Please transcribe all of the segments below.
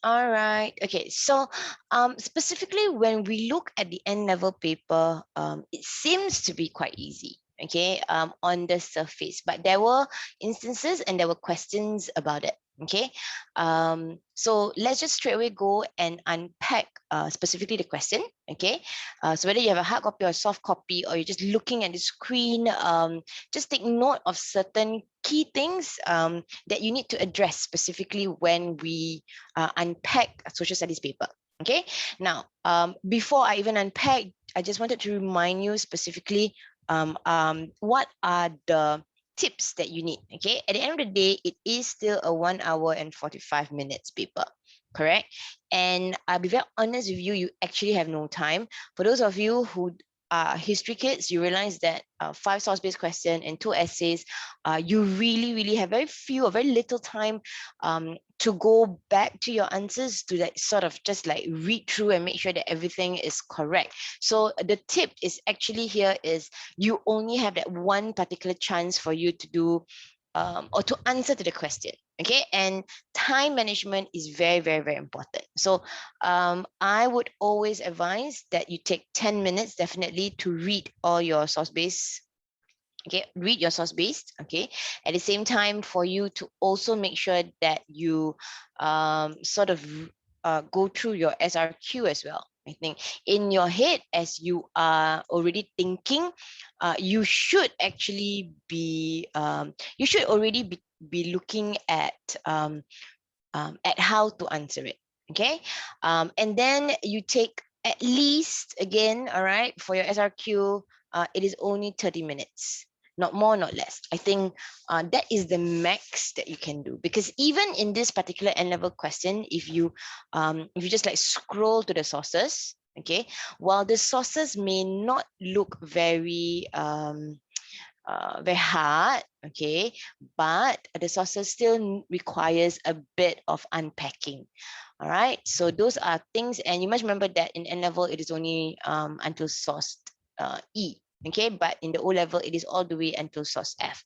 All right. Okay. So, specifically when we look at the N-level paper, it seems to be quite easy. Okay. On the surface, but there were instances and there were questions about it. Okay. So let's just straight away go and unpack specifically the question. Okay. So whether you have a hard copy or a soft copy, or you're just looking at the screen, just take note of certain key things that you need to address specifically when we unpack a social studies paper. Okay. Now, before I even unpack, I just wanted to remind you specifically what are the tips that you need. Okay. At the end of the day, it is still a 1 hour and 45 minutes paper. Correct. And I'll be very honest with you, you actually have no time. For those of you who are history kids, you realize that 5 source-based question and 2 essays, you really have very few or very little time to go back to your answers, to like sort of just like read through and make sure that everything is correct. So the tip is actually here is you only have that one particular chance for you to do or to answer to the question. Okay, and time management is very important. So I would always advise that you take 10 minutes definitely to read all your source base. Okay, read your source based. Okay, at the same time, for you to also make sure that you sort of go through your SRQ as well. I think in your head, as you are already thinking, you should already be looking at how to answer it. Okay, and then you take at least, again, all right, for your SRQ, it is only 30 minutes, not more, not less. I think that is the max that you can do, because even in this particular N-level question, if you just like scroll to the sources, okay, while the sources may not look very hard, okay, but the sources still requires a bit of unpacking. All right, so those are things, and you must remember that in N level it is only until source E. Okay, but in the O level it is all the way until source F.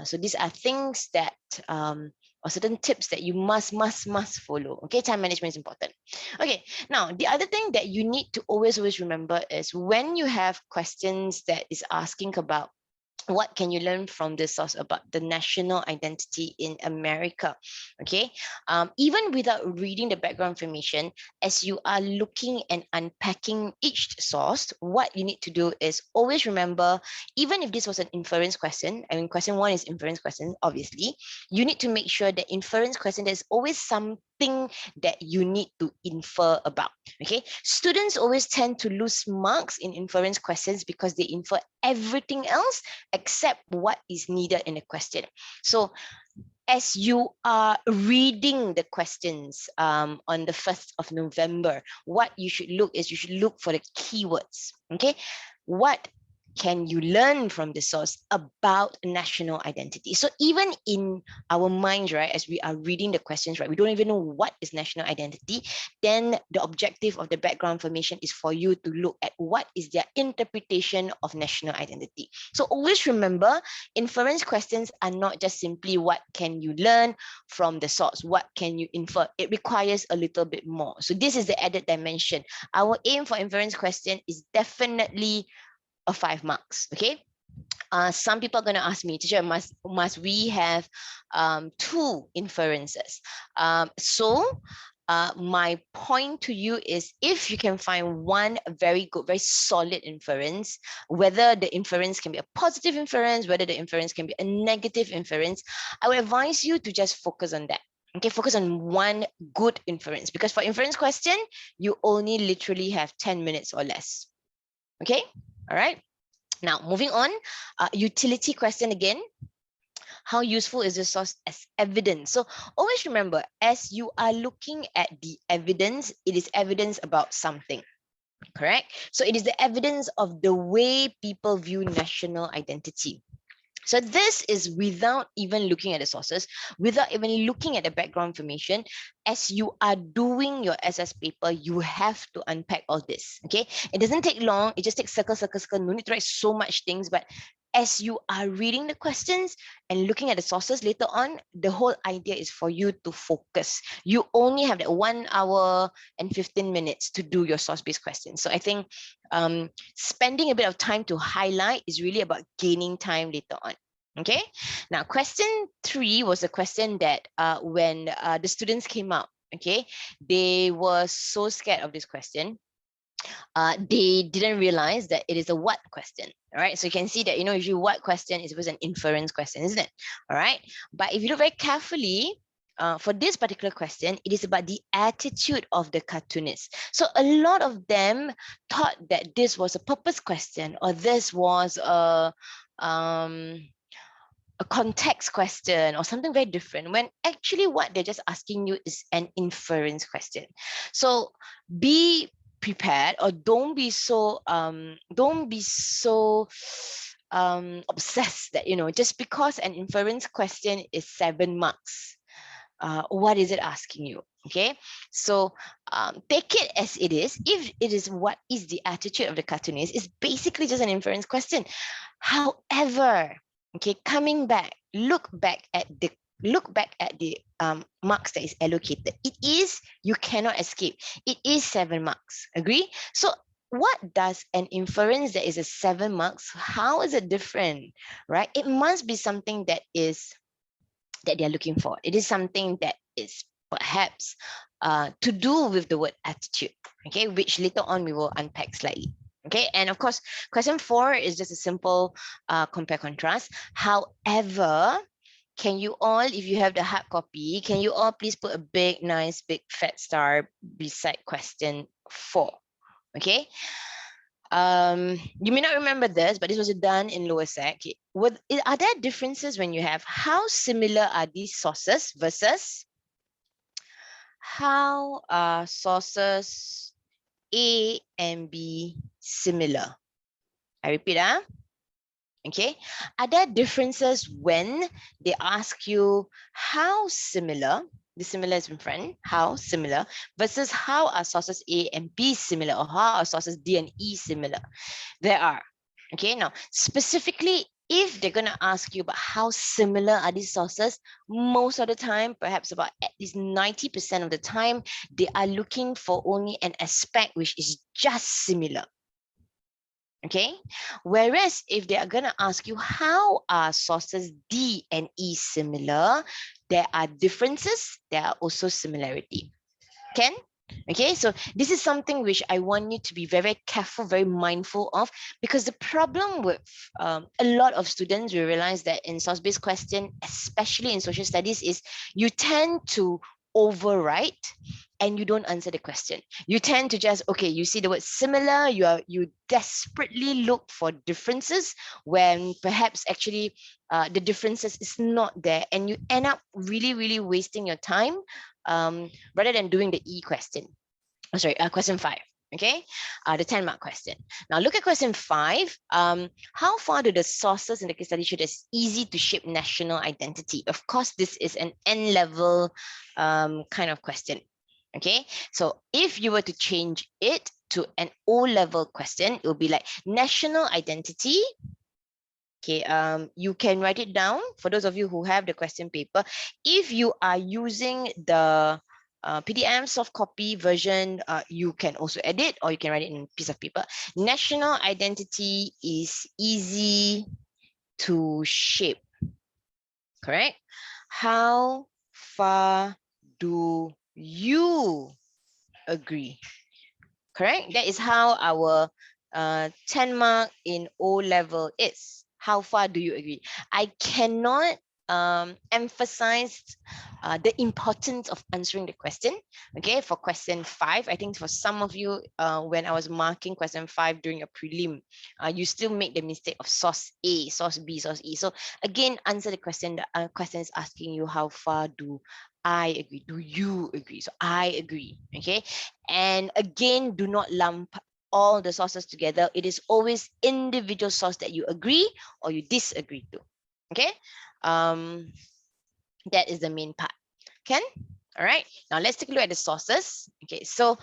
So these are things that or certain tips that you must follow. Okay, time management is important. Okay, now the other thing that you need to always remember is when you have questions that is asking about what can you learn from this source about the national identity in America. Okay, even without reading the background information, as you are looking and unpacking each source, what you need to do is always remember, even if this was an inference question, I mean question 1 is inference question, obviously you need to make sure that inference question, there's always something that you need to infer about. Okay, students always tend to lose marks in inference questions because they infer everything else except what is needed in the question. So as you are reading the questions on the 1st of November, what you should look is you should look for the keywords. Okay, what can you learn from the source about national identity? So even in our minds, right, as we are reading the questions, right, we don't even know what is national identity. Then the objective of the background information is for you to look at what is their interpretation of national identity. So always remember, inference questions are not just simply what can you learn from the source, what can you infer. It requires a little bit more. So this is the added dimension. Our aim for inference question is definitely a 5 marks. Okay, some people are going to ask me, teacher, must we have 2 inferences? My point to you is, if you can find one very good, very solid inference, whether the inference can be a positive inference, whether the inference can be a negative inference, I would advise you to just focus on that. Okay, focus on one good inference, because for inference question, you only literally have 10 minutes or less. Okay, all right. Now, moving on, utility question again. How useful is the source as evidence? So always remember, as you are looking at the evidence, it is evidence about something, correct? So it is the evidence of the way people view national identity. So this is without even looking at the sources, without even looking at the background information. As you are doing your SS paper, you have to unpack all this. Okay, it doesn't take long. It just takes circle. No need to write so much things, but as you are reading the questions and looking at the sources later on, the whole idea is for you to focus. You only have that 1 hour and 15 minutes to do your source-based questions. So I think spending a bit of time to highlight is really about gaining time later on. Okay, now question 3 was a question that when the students came out, okay, they were so scared of this question. They didn't realize that it is a what question. All right, so you can see that, usually what question is an inference question, isn't it? All right, but if you look very carefully, for this particular question, it is about the attitude of the cartoonist. So a lot of them thought that this was a purpose question, or this was a context question or something very different, when actually what they're just asking you is an inference question. So be prepared, or don't be so obsessed that just because an inference question is 7 marks, what is it asking you? Okay, so take it as it is. If it is what is the attitude of the cartoonist, it's basically just an inference question. However, okay, coming back, look back at the marks that is allocated. It is, you cannot escape. It is 7 marks. Agree? So what does an inference that is a 7 marks, how is it different, right? It must be something that they're looking for. It is something that is perhaps to do with the word attitude, okay, which later on we will unpack slightly. Okay, and of course, question 4 is just a simple compare contrast. However, can you all, if you have the hard copy, can you all please put a big, nice, big fat star beside question 4? Okay. You may not remember this, but this was done in lower sec. Are there differences when you have how similar are these sources versus how are sources A and B similar? I repeat, okay. Are there differences when they ask you how similar, the similar is in front, how similar, versus how are sources A and B similar, or how are sources D and E similar? There are. Okay, now specifically, if they're going to ask you about how similar are these sources, most of the time, perhaps about at least 90% of the time, they are looking for only an aspect which is just similar. Okay, whereas if they are going to ask you how are sources D and E similar, there are differences, there are also similarity. Ken? Okay, so this is something which I want you to be very, very careful, very mindful of, because the problem with a lot of students, we realize that in source-based question, especially in social studies, is you tend to overwrite and you don't answer the question. You tend to just, okay, you see the word similar, you desperately look for differences when perhaps actually the differences is not there, and you end up really, really wasting your time rather than doing the E question. Oh, sorry, question 5. Okay, the 10-mark question. Now look at question 5. How far do the sources in the case study show that it's easy to shape national identity? Of course, this is an N-level kind of question. Okay, so if you were to change it to an O-level question, it would be like national identity. Okay, you can write it down for those of you who have the question paper. If you are using the PDM soft copy version, you can also edit, or you can write it in a piece of paper. National identity is easy to shape. Correct? How far do you agree? Correct? That is how our 10 mark in O level is. How far do you agree? I cannot emphasize the importance of answering the question. Okay, for question 5, I think for some of you, when I was marking question 5 during your prelim, you still make the mistake of source A, source B, source E. So again, answer the question. The question is asking you how far do I agree? Do you agree? So I agree. Okay, and again, do not lump all the sources together. It is always individual source that you agree or you disagree to. Okay, that is the main part. Ken? All right, now let's take a look at the sources. Okay, so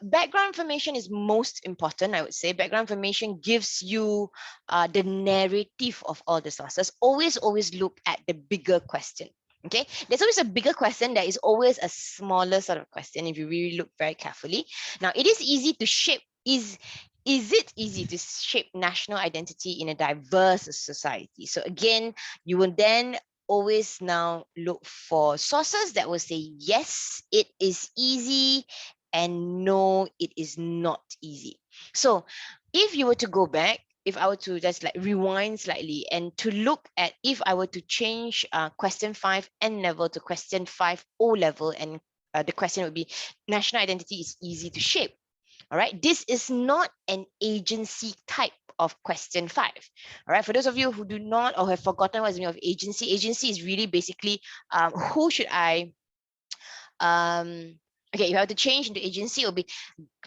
background information is most important, I would say. Background information gives you the narrative of all the sources. Always look at the bigger question. Okay, there's always a bigger question. There is always a smaller sort of question if you really look very carefully. Now, it is easy to shape, is it easy to shape national identity in a diverse society? So again, you will then always now look for sources that will say, yes, it is easy, and no, it is not easy. So if you were to go back, if I were to just like rewind slightly and to look at if I were to change question 5 N level to question 5 O level, and the question would be, national identity is easy to shape. All right, this is not an agency type of question 5. All right, for those of you who do not or have forgotten what's the meaning of agency, agency is really basically who should I okay, if I have to change into agency, it will be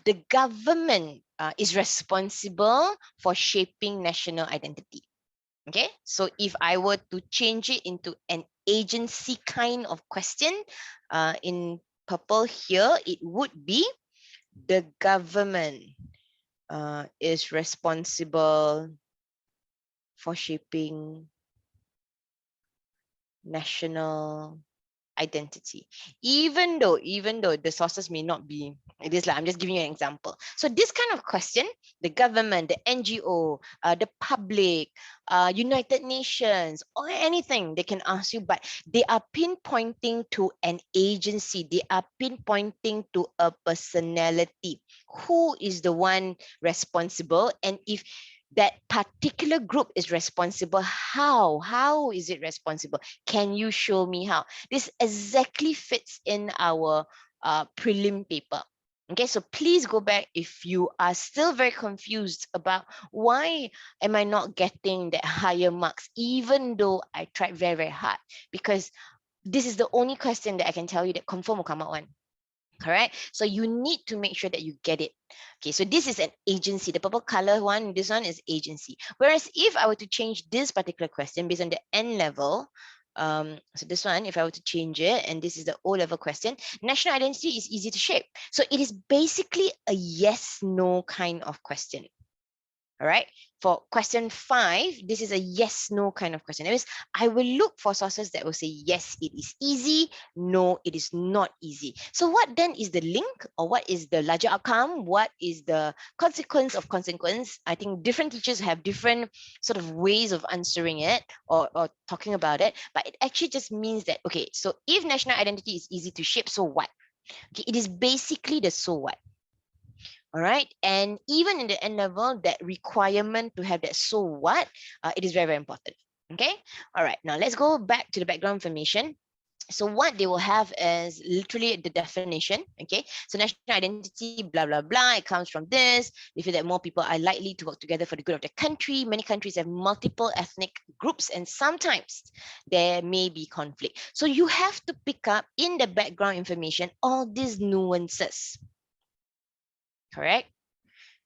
the government is responsible for shaping national identity. Okay, so if I were to change it into an agency kind of question, in purple here, it would be the government is responsible for shaping national identity, even though the sources may not be, it is like, I'm just giving you an example. So this kind of question, the government, the NGO, the public, United Nations, or anything they can ask you, but they are pinpointing to an agency, they are pinpointing to a personality. Who is the one responsible? And if that particular group is responsible, how is it responsible? Can you show me how? This exactly fits in our prelim paper. Okay, so please go back if you are still very confused about why am I not getting that higher marks, even though I tried very, very hard, because this is the only question that I can tell you that confirm will come out one. Correct. So you need to make sure that you get it. Okay, so this is an agency. The purple color one, this one is agency. Whereas if I were to change this particular question based on the N level, so this one, if I were to change it, and this is the O level question, national identity is easy to shape. So it is basically a yes, no kind of question. All right. For question 5, this is a yes, no kind of question. That means I will look for sources that will say, yes, it is easy. No, it is not easy. So what then is the link, or what is the larger outcome? What is the consequence of consequence? I think different teachers have different sort of ways of answering it, or talking about it. But it actually just means that, okay, so if national identity is easy to shape, so what? Okay, it is basically the so what. All right. And even in the N level, that requirement to have that so what, it is very, very important. Okay. All right. Now let's go back to the background information. So what they will have is literally the definition. Okay. So national identity, blah, blah, blah. It comes from this. They feel that more people are likely to work together for the good of the country. Many countries have multiple ethnic groups, and sometimes there may be conflict. So you have to pick up in the background information all these nuances. Correct?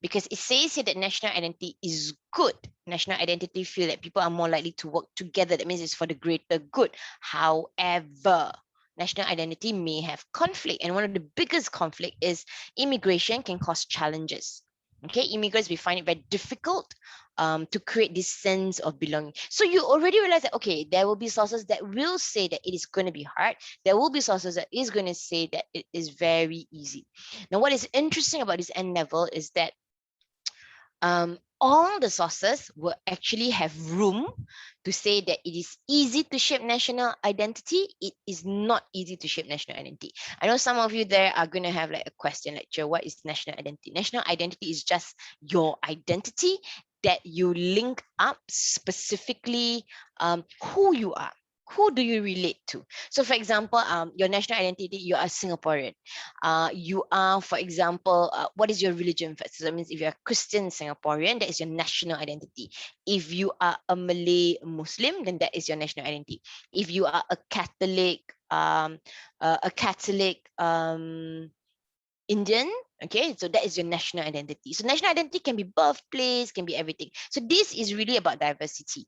Because it says here that national identity is good. National identity feel that people are more likely to work together. That means it's for the greater good. However, national identity may have conflict. And one of the biggest conflict is immigration can cause challenges. Okay, immigrants, we find it very difficult to create this sense of belonging. So you already realize that, okay, there will be sources that will say that it is going to be hard. There will be sources that is going to say that it is very easy. Now, what is interesting about this N level is that all the sources will actually have room to say that it is easy to shape national identity. It is not easy to shape national identity. I know some of you there are going to have like a question lecture. What is national identity? National identity is just your identity that you link up specifically who you are. Who do you relate to? So for example, your national identity, you are Singaporean. You are, for example, what is your religion first? So that means if you're a Christian Singaporean, that is your national identity. If you are a Malay Muslim, then that is your national identity. If you are a Catholic, Indian, okay, so that is your national identity. So national identity can be birthplace, can be everything. So this is really about diversity,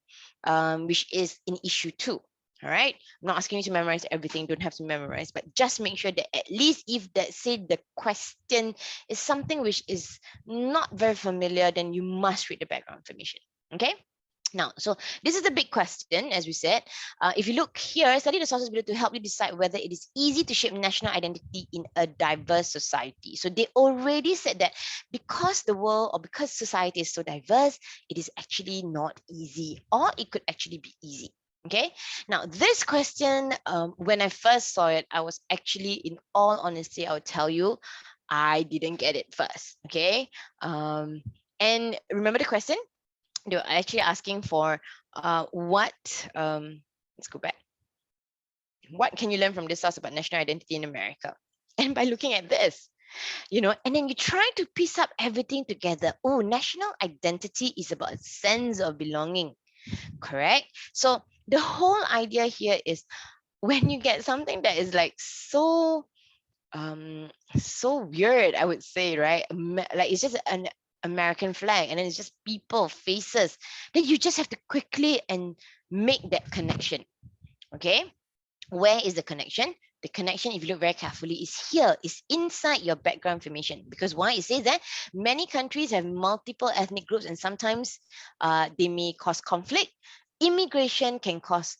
which is an issue too. All right. I'm not asking you to memorize everything. Don't have to memorize, but just make sure that at least if that say the question is something which is not very familiar, then you must read the background information. Okay. Now, so this is the big question, as we said. If you look here, study the sources below to help you decide whether it is easy to shape national identity in a diverse society. So they already said that because the world or because society is so diverse, it is actually not easy, or it could actually be easy. Okay. Now, this question, when I first saw it, I was actually, in all honesty, I would tell you, I didn't get it first. Okay. And remember the question? They were actually asking for what, let's go back. What can you learn from this source about national identity in America? And by looking at this, and then you try to piece up everything together. Oh, national identity is about a sense of belonging, correct? So the whole idea here is when you get something that is like so weird, I would say, right? Like it's just an American flag and then it's just people faces, then you just have to quickly and make that connection. Okay, where is the connection? The connection, if you look very carefully, is here, is inside your background information. Because why? It says that many countries have multiple ethnic groups and sometimes they may cause conflict. Immigration can cause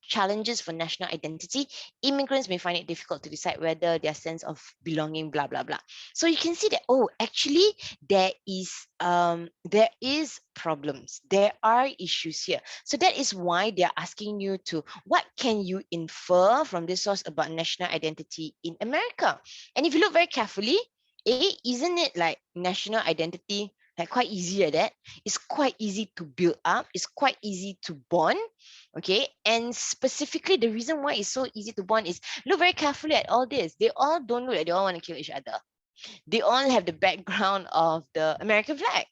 challenges for national identity. Immigrants may find it difficult to decide whether their sense of belonging, blah, blah, blah. So you can see that, oh, actually, there is problems. There are issues here. So that is why they're asking you to, what can you infer from this source about national identity in America? And if you look very carefully, isn't it like national identity like quite easy at that? It's quite easy to build up. It's quite easy to bond. Okay. And specifically, the reason why it's so easy to bond is look very carefully at all this. They all don't look like they all want to kill each other. They all have the background of the American flag.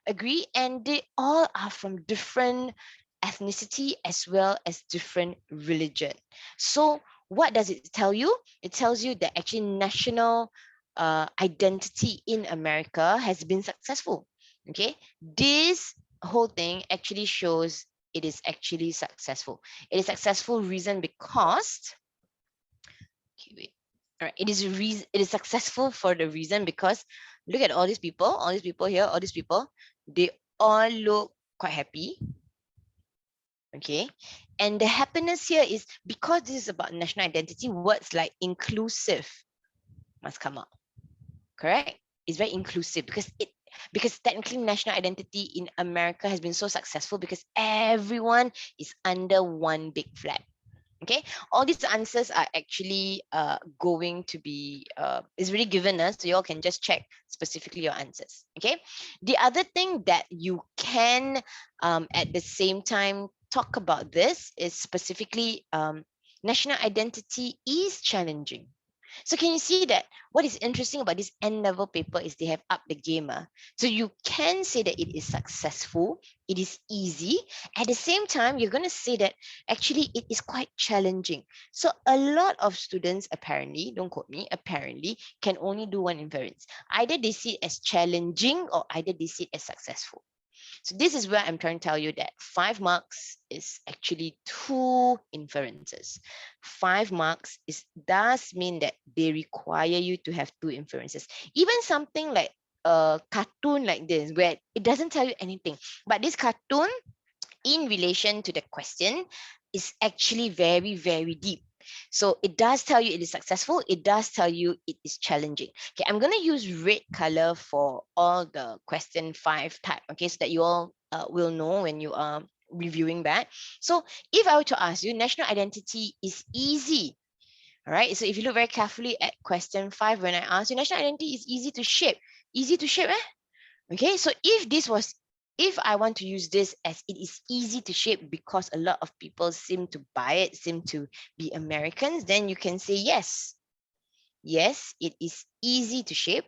Agree? And they all are from different ethnicity as well as different religion. So what does it tell you? It tells you that actually national identity in America has been successful. Okay, this whole thing actually shows it is actually successful. It is successful reason because, okay, wait. All right, it is successful for the reason because look at all these people here, all these people, they all look quite happy. Okay, and the happiness here is because this is about national identity, words like inclusive must come out. Correct? It's very inclusive because technically national identity in America has been so successful because everyone is under one big flag. Okay, all these answers are actually going to be is really given us, so you all can just check specifically your answers. Okay, the other thing that you can at the same time talk about this is specifically national identity is challenging. So can you see that what is interesting about this N-level paper is they have upped the game. So you can say that it is successful, it is easy. At the same time, you're going to say that actually it is quite challenging. So a lot of students apparently, don't quote me, apparently can only do one inference. Either they see it as challenging or either they see it as successful. So this is where I'm trying to tell you that 5 marks is actually 2 inferences. 5 marks does mean that they require you to have 2 inferences. Even something like a cartoon like this, where it doesn't tell you anything, but this cartoon in relation to the question is actually very, very deep. So it does tell you it is successful. It does tell you it is challenging. Okay, I'm going to use red color for all the question 5 type. Okay, so that you all will know when you are reviewing that. So if I were to ask you, national identity is easy. All right, so if you look very carefully at question 5, when I ask you, national identity is easy to shape. Easy to shape, eh? Okay, so if I want to use this as it is easy to shape because a lot of people seem to buy it, seem to be Americans, then you can say yes. Yes, it is easy to shape,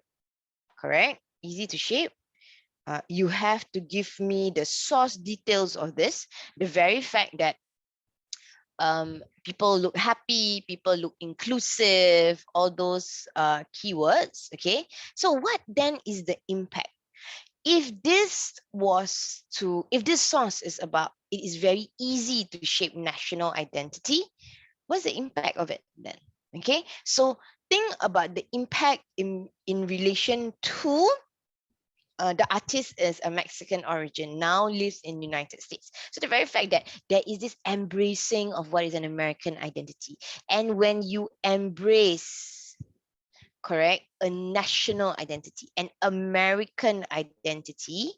correct? Easy to shape. You have to give me the source details of this. The very fact that people look happy, people look inclusive, all those keywords, okay? So what then is the impact? If this source is about it is very easy to shape national identity, what's the impact of it then? Okay, so think about the impact in relation to the artist is a Mexican origin, now lives in United States. So the very fact that there is this embracing of what is an American identity, and when you embrace, correct, a national identity, an American identity,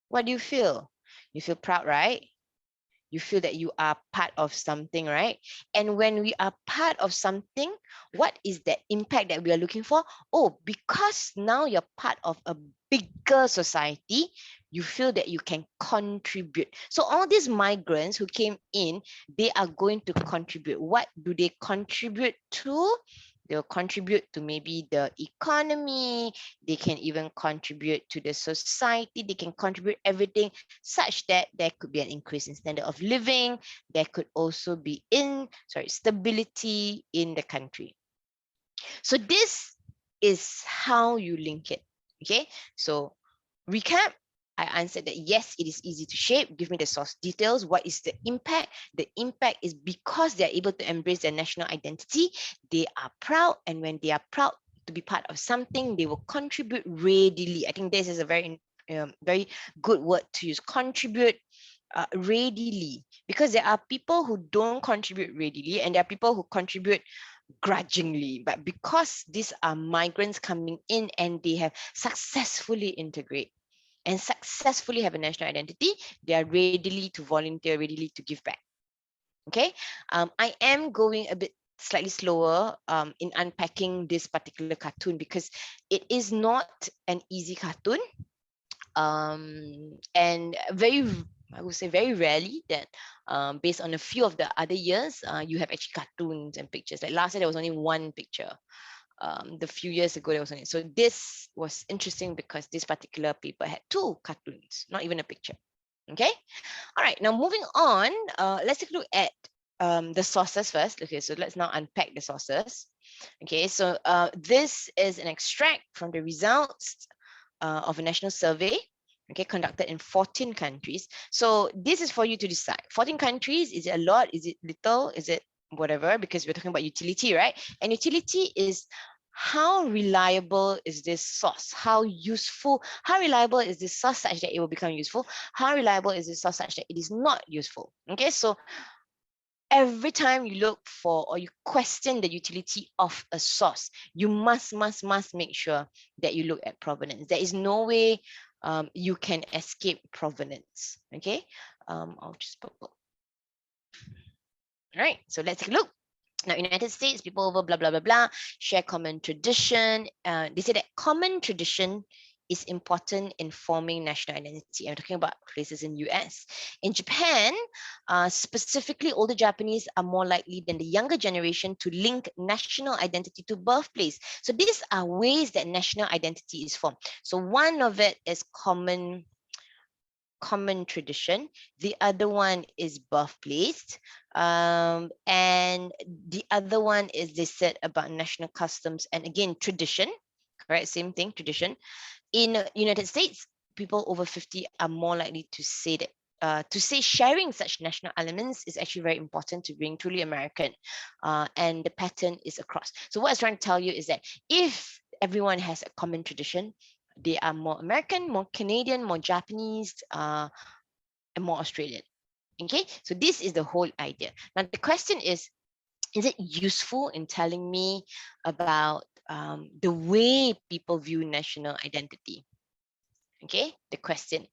what do you feel? You feel proud, right? You feel that you are part of something, right? And when we are part of something, what is that impact that we are looking for? Oh, because now you're part of a bigger society, you feel that you can contribute. So all these migrants who came in, they are going to contribute. What do they contribute to? They'll contribute to maybe the economy, they can even contribute to the society, they can contribute everything such that there could be an increase in standard of living, there could also be stability in the country. So this is how you link it. Okay, so recap. I answered that yes, it is easy to shape. Give me the source details. What is the impact? The impact is because they are able to embrace their national identity. They are proud, and when they are proud to be part of something, they will contribute readily. I think this is a very good word to use. Contribute readily, because there are people who don't contribute readily, and there are people who contribute grudgingly, but because these are migrants coming in and they have successfully integrate and successfully have a national identity, they are readily to volunteer, readily to give back. Okay, I am going a bit slightly slower in unpacking this particular cartoon because it is not an easy cartoon, and I would say very rarely that based on a few of the other years, you have actually cartoons and pictures. Like last year, there was only one picture. The few years ago, there was only. So this was interesting because this particular paper had two cartoons, not even a picture. Okay. All right. Now moving on, let's take a look at the sources first. Okay. So let's now unpack the sources. Okay. So this is an extract from the results of a national survey, okay, conducted in 14 countries. So this is for you to decide. 14 countries, is it a lot? Is it little? Is it whatever? Because we're talking about utility, right? And utility is how reliable is this source? How useful, how reliable is this source such that it will become useful? How reliable is this source such that it is not useful? Okay, so every time you look for or you question the utility of a source, you must make sure that you look at provenance. There is no way you can escape provenance. Okay, I'll just purple. All right, so let's take a look. Now, United States, people over blah, blah, blah, blah, share common tradition. They say that common tradition is important in forming national identity. I'm talking about places in US. In Japan, specifically older Japanese are more likely than the younger generation to link national identity to birthplace. So these are ways that national identity is formed. So one of it is common tradition, the other one is birthplace, and the other one is they said about national customs, and again tradition, correct, same thing, tradition. In United States, people over 50 are more likely to say sharing such national elements is actually very important to being truly American, and the pattern is across. So what I was trying to tell you is that if everyone has a common tradition, they are more American, more Canadian, more Japanese, and more Australian. Okay, so this is the whole idea. Now the question is it useful in telling me about the way people view national identity? Okay, the question.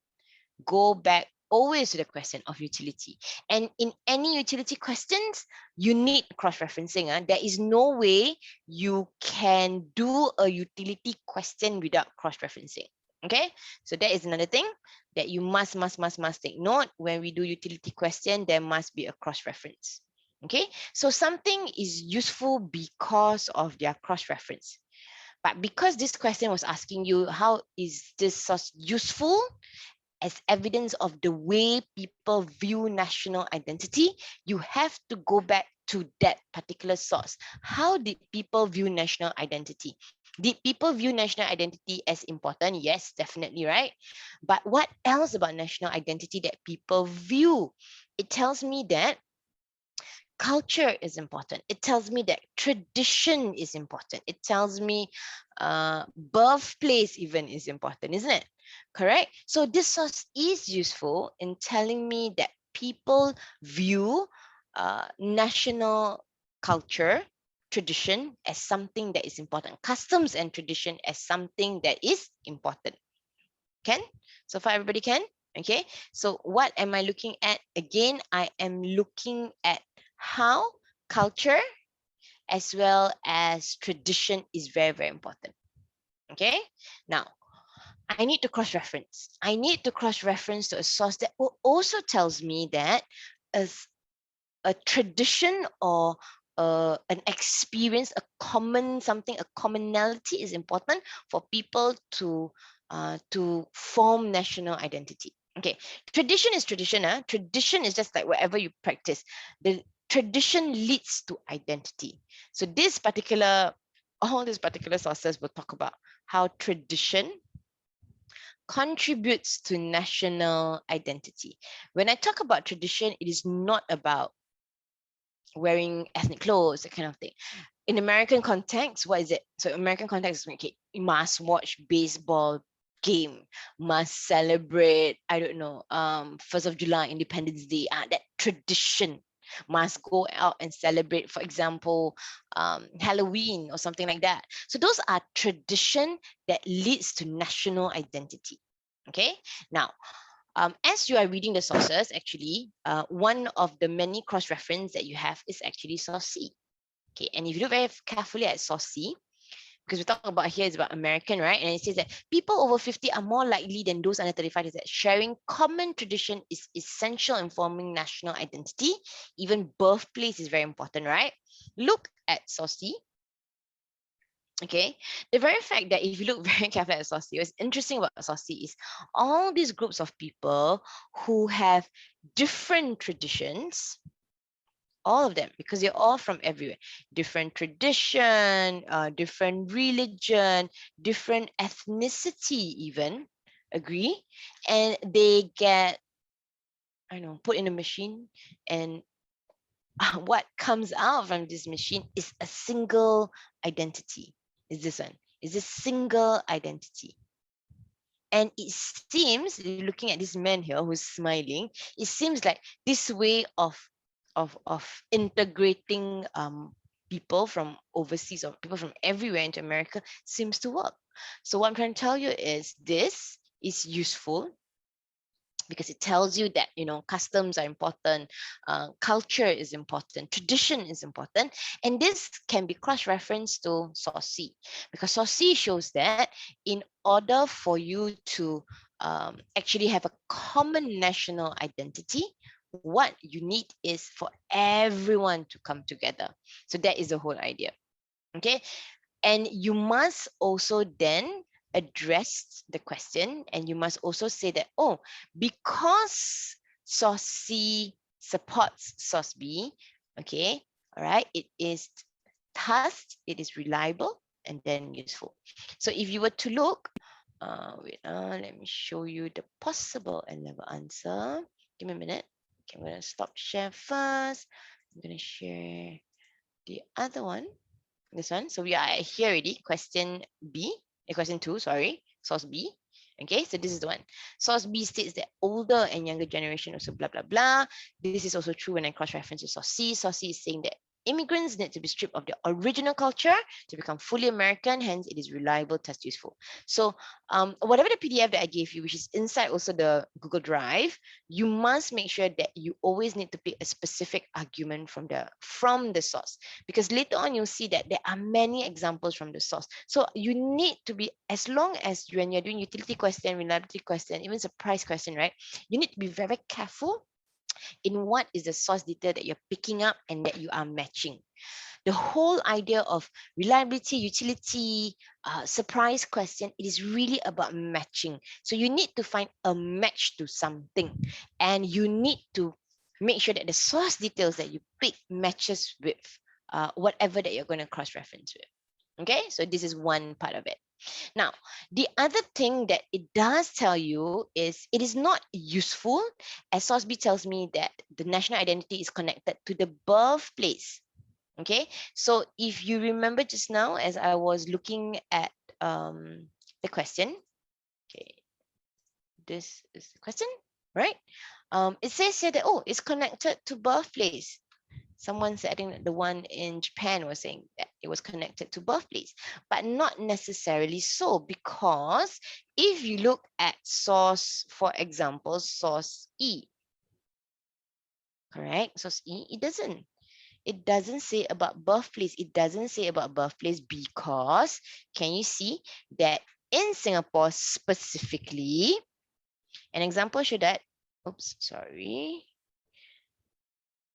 Go back always to the question of utility. And in any utility questions, you need cross-referencing. There is no way you can do a utility question without cross-referencing. Okay, so that is another thing that you must take note. When we do utility question, there must be a cross-reference. Okay, so something is useful because of their cross-reference. But because this question was asking you, how is this source useful as evidence of the way people view national identity, you have to go back to that particular source. How did people view national identity? Did people view national identity as important? Yes, definitely, right? But what else about national identity that people view? It tells me that culture is important. It tells me that tradition is important. It tells me birthplace even is important, isn't it? Correct? So this source is useful in telling me that people view national culture, tradition as something that is important, customs and tradition as something that is important. Can? So far everybody can? Okay. So what am I looking at? Again, I am looking at how culture as well as tradition is very, very important. Okay. Now, I need to cross-reference. I need to cross-reference to a source that also tells me that as a tradition or an experience, a common something, a commonality is important for people to form national identity. Okay, tradition is tradition. Tradition is just like whatever you practice. The tradition leads to identity. So all these particular sources will talk about how tradition contributes to national identity. When I talk about tradition, it is not about wearing ethnic clothes, that kind of thing. In American context, what is it? So American context is okay, you must watch baseball game, must celebrate, I don't know, 1st of July, Independence Day, that tradition, must go out and celebrate, for example, Halloween or something like that. So those are tradition that leads to national identity. Okay, now as you are reading the sources, actually, one of the many cross-reference that you have is actually source C. Okay, and if you look very carefully at source C, because we talk about here is about American, right? And it says that people over 50 are more likely than those under 35 is that sharing common tradition is essential in forming national identity. Even birthplace is very important, right? Look at source C. Okay, the very fact that if you look very carefully at source C, what's interesting about source C is all these groups of people who have different traditions, all of them, because they're all from everywhere, different tradition, different religion, different ethnicity even, agree, and they get, I know, put in a machine, and what comes out from this machine is a single identity. Is this one? Is this single identity? And it seems, looking at this man here who's smiling, it seems like this way of integrating people from overseas or people from everywhere into America seems to work. So what I'm trying to tell you is this is useful because it tells you that, you know, customs are important, culture is important, tradition is important, and this can be cross-referenced to source C, because source C shows that in order for you to actually have a common national identity, what you need is for everyone to come together. So that is the whole idea. Okay, and you must also then address the question, and you must also say that, oh, because source C supports source B, okay, all right, it is thus, it is reliable and then useful. So if you were to look, let me show you the possible N-level answer. Give me a minute. Okay, I'm going to stop share first. I'm going to share the other one, this one. So we are here already. Question B, question 2, sorry, source B. Okay, so this is the one. Source B states that older and younger generation also blah, blah, blah. This is also true when I cross-reference with source C. Source C is saying that immigrants need to be stripped of their original culture to become fully American, hence it is reliable, test useful. So whatever the PDF that I gave you, which is inside also the Google Drive, you must make sure that you always need to pick a specific argument from the source, because later on you'll see that there are many examples from the source. So you need to be, as long as when you're doing utility question, reliability question, even surprise question, right, you need to be very careful in what is the source detail that you're picking up and that you are matching. The whole idea of reliability, utility, surprise question, it is really about matching. So you need to find a match to something, and you need to make sure that the source details that you pick matches with whatever that you're going to cross-reference with. Okay, so this is one part of it. Now, the other thing that it does tell you is it is not useful, as source B tells me that the national identity is connected to the birthplace. Okay, so if you remember just now, as I was looking at the question, okay, this is the question, right? It says here that, oh, it's connected to birthplace. Someone said, I think that the one in Japan was saying that it was connected to birthplace, but not necessarily so, because if you look at source, for example, source E, correct? Source E, it doesn't say about birthplace. It doesn't say about birthplace because, can you see that in Singapore specifically, an example show that, oops, sorry,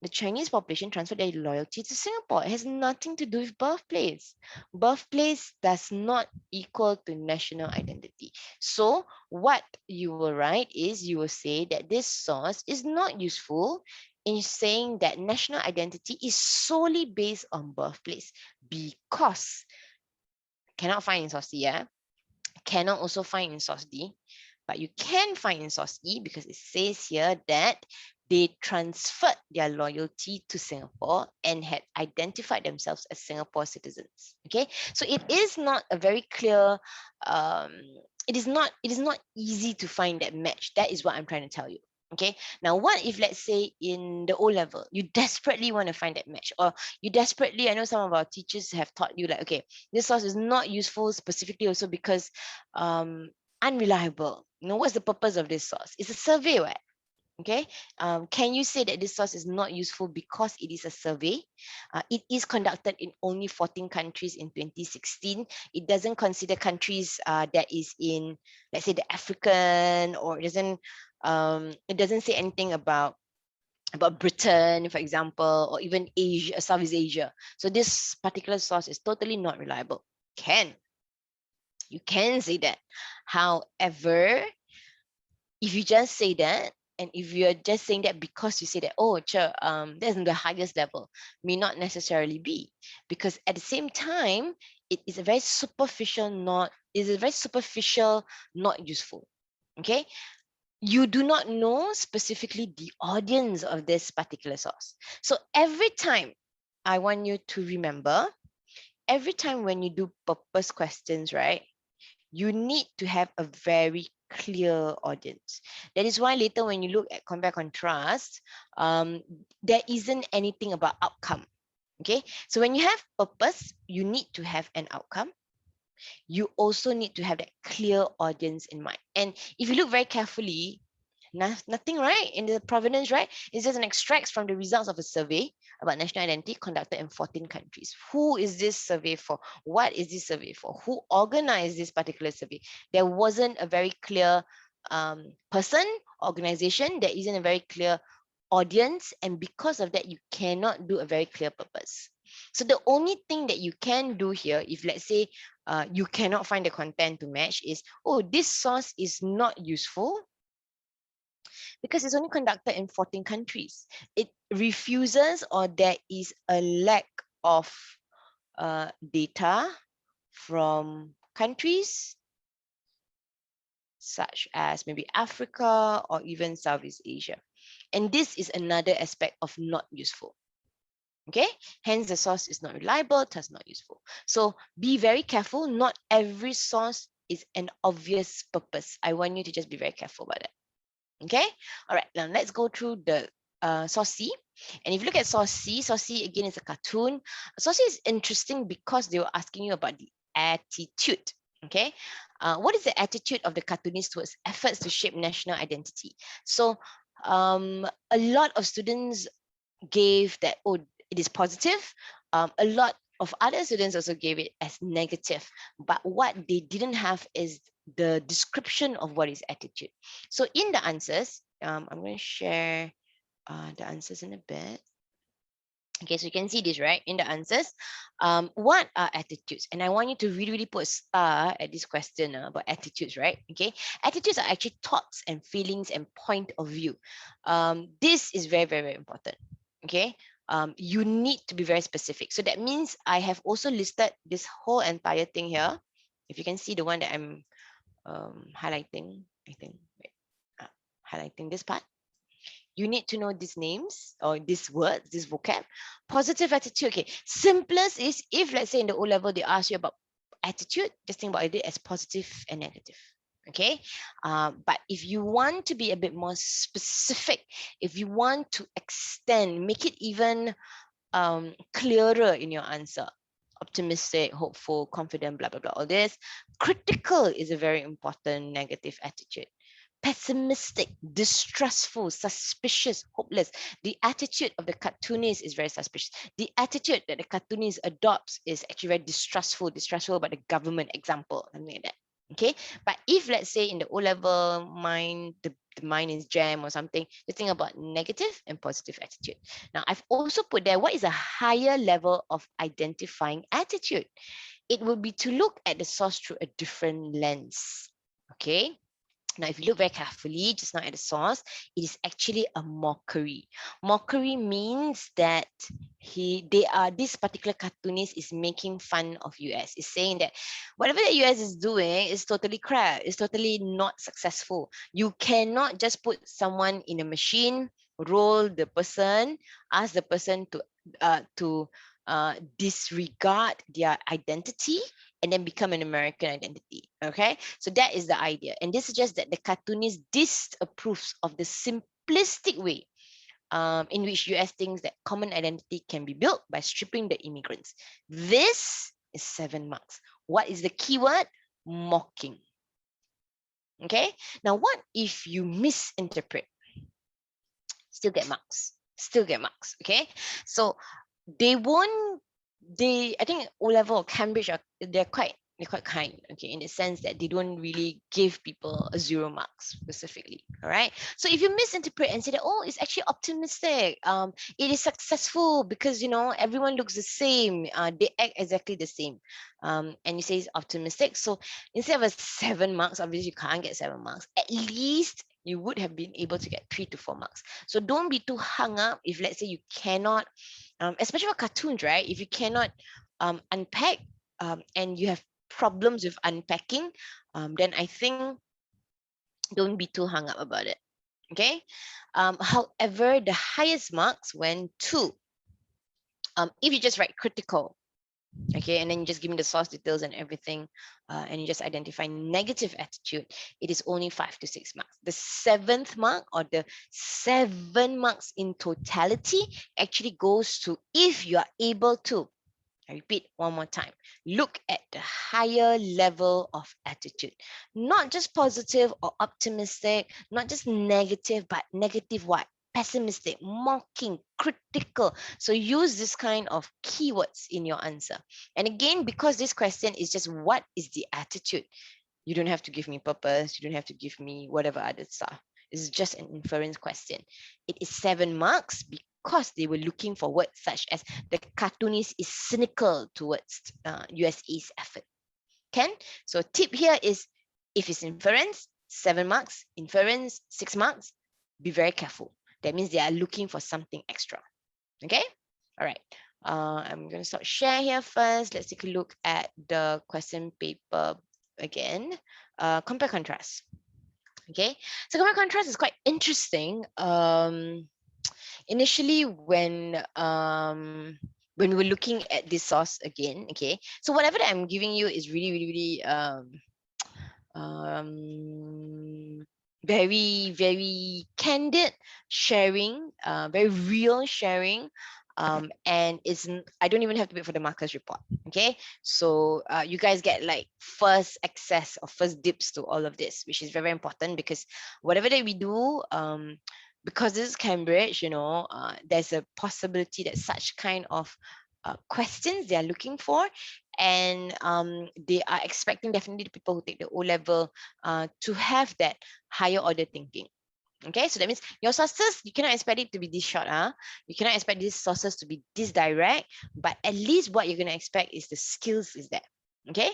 the Chinese population transferred their loyalty to Singapore. It has nothing to do with birthplace. Birthplace does not equal to national identity. So what you will write is you will say that this source is not useful in saying that national identity is solely based on birthplace, because cannot find in source C, yeah? Cannot also find in source D, but you can find in source E because it says here that they transferred their loyalty to Singapore and had identified themselves as Singapore citizens. Okay, so it is not a very clear, um, it is not easy to find that match. That is what I'm trying to tell you. Okay, now what if, let's say, in the O level, you desperately want to find that match, or you desperately, I know some of our teachers have taught you like, okay, this source is not useful specifically also because unreliable. You know, what's the purpose of this source? It's a survey, right? Okay, can you say that this source is not useful because it is a survey? It is conducted in only 14 countries in 2016. It doesn't consider countries that is in, let's say, the African, or it doesn't say anything about Britain, for example, or even Asia, Southeast Asia. So this particular source is totally not reliable. You can say that. However, if you just say that, and if you're just saying that because you say that, oh, sure, that's the highest level, may not necessarily be, because at the same time, it is a very superficial, not useful. Okay, you do not know specifically the audience of this particular source. So every time, I want you to remember, every time when you do purpose questions, right, you need to have a very clear audience. That is why later when you look at compare contrast, there isn't anything about outcome. Okay, so when you have purpose, you need to have an outcome. You also need to have that clear audience in mind. And if you look very carefully, nothing, right, in the provenance, right? It's just an extract from the results of a survey about national identity conducted in 14 countries. Who is this survey for? What is this survey for? Who organized this particular survey? There wasn't a very clear person, organization. There isn't a very clear audience, and because of that, you cannot do a very clear purpose. So the only thing that you can do here, if let's say you cannot find the content to match, is, oh, this source is not useful because it's only conducted in 14 countries. It refuses, or there is a lack of data from countries such as maybe Africa or even Southeast Asia. And this is another aspect of not useful. Okay, hence the source is not reliable, thus not useful. So be very careful. Not every source is an obvious purpose. I want you to just be very careful about that. Okay, all right, now let's go through the source C. And if you look at source C again is a cartoon. Source C is interesting because they were asking you about the attitude. Okay, what is the attitude of the cartoonist towards efforts to shape national identity? So a lot of students gave that, oh, it is positive. A lot of other students also gave it as negative, but what they didn't have is the description of what is attitude. So in the answers, I'm going to share the answers in a bit. Okay, so you can see this, right? In the answers, what are attitudes? And I want you to really, really put a star at this question about attitudes, right? Okay, attitudes are actually thoughts and feelings and point of view. This is very, very, very important. Okay, you need to be very specific. So that means I have also listed this whole entire thing here. If you can see the one that I'm highlighting, I think, wait, highlighting this part. You need to know these names or these words, this vocab. Positive attitude. Okay, simplest is if let's say in the O level they ask you about attitude, just think about it as positive and negative. Okay, but if you want to be a bit more specific, if you want to extend, make it even clearer in your answer, optimistic, hopeful, confident, blah blah blah, all this. Critical is a very important negative attitude. Pessimistic, distrustful, suspicious, hopeless. The attitude of the cartoonist is very suspicious. The attitude that the cartoonist adopts is actually very distrustful about the government, example, something like that. Okay, but if let's say in the O level mind, the mind is jam or something, just think about negative and positive attitude. Now, I've also put there what is a higher level of identifying attitude. It would be to look at the source through a different lens. Okay. Now, if you look very carefully, just now at the source, it is actually a mockery. Mockery means that this particular cartoonist is making fun of US. Is saying that whatever the US is doing is totally crap. It's totally not successful. You cannot just put someone in a machine, roll the person, ask the person to disregard their identity and then become an American identity. Okay, so that is the idea. And this suggests that the cartoonist disapproves of the simplistic way in which US thinks that common identity can be built by stripping the immigrants. This is 7 marks. What is the keyword? Mocking. Okay, now what if you misinterpret? Still get marks. Still get marks. Okay, so they won't. I think O level or Cambridge they're quite kind, okay, in the sense that they don't really give people a 0 marks specifically. All right. So if you misinterpret and say that, oh, it's actually optimistic, it is successful because everyone looks the same, they act exactly the same, and you say it's optimistic. So instead of a 7 marks, obviously you can't get 7 marks. At least you would have been able to get 3 to 4 marks. So don't be too hung up if let's say you cannot, especially for cartoons, right? If you cannot unpack and you have problems with unpacking, then I think don't be too hung up about it. Okay. However, the highest marks went to if you just write critical, okay, and then you just give me the source details and everything, and you just identify negative attitude, it is only 5 to 6 marks. The 7th mark, or the 7 marks in totality, actually goes to if you are able to, I repeat one more time, look at the higher level of attitude. Not just positive or optimistic, not just negative, but negative what? Pessimistic, mocking, critical. So use this kind of keywords in your answer. And again, because this question is just what is the attitude, you don't have to give me purpose, you don't have to give me whatever other stuff. It's just an inference question. It is 7 marks because they were looking for words such as the cartoonist is cynical towards USA's effort. Ken? So tip here is if it's inference, 7 marks, inference, 6 marks, be very careful. That means they are looking for something extra. Okay? All right. I'm going to start share here first. Let's take a look at the question paper again. Compare contrast. Okay, so compare contrast is quite interesting. Initially, when we were looking at this source again, okay, so whatever that I'm giving you is really very candid sharing, very real sharing, and I don't even have to wait for the markers report. Okay, so you guys get like first access or first dips to all of this, which is very important because whatever that we do, because this is Cambridge, there's a possibility that such kind of questions they are looking for, and they are expecting definitely the people who take the O level to have that higher order thinking. Okay, so that means your sources, you cannot expect it to be this short. You cannot expect these sources to be this direct, but at least what you're going to expect is the skills is there. Okay,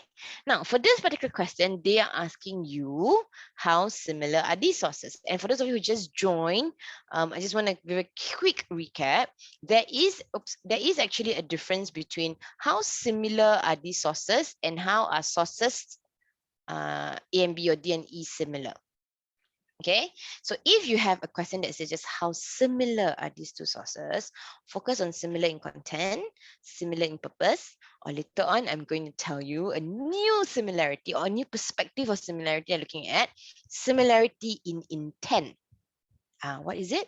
now for this particular question, they are asking you how similar are these sources. And for those of you who just joined, I just want to give a quick recap. There is actually a difference between how similar are these sources and how are sources A and B or D and E similar. Okay, so if you have a question that says just how similar are these two sources, focus on similar in content, similar in purpose, or later on, I'm going to tell you a new similarity or a new perspective of similarity I'm looking at, similarity in intent. What is it?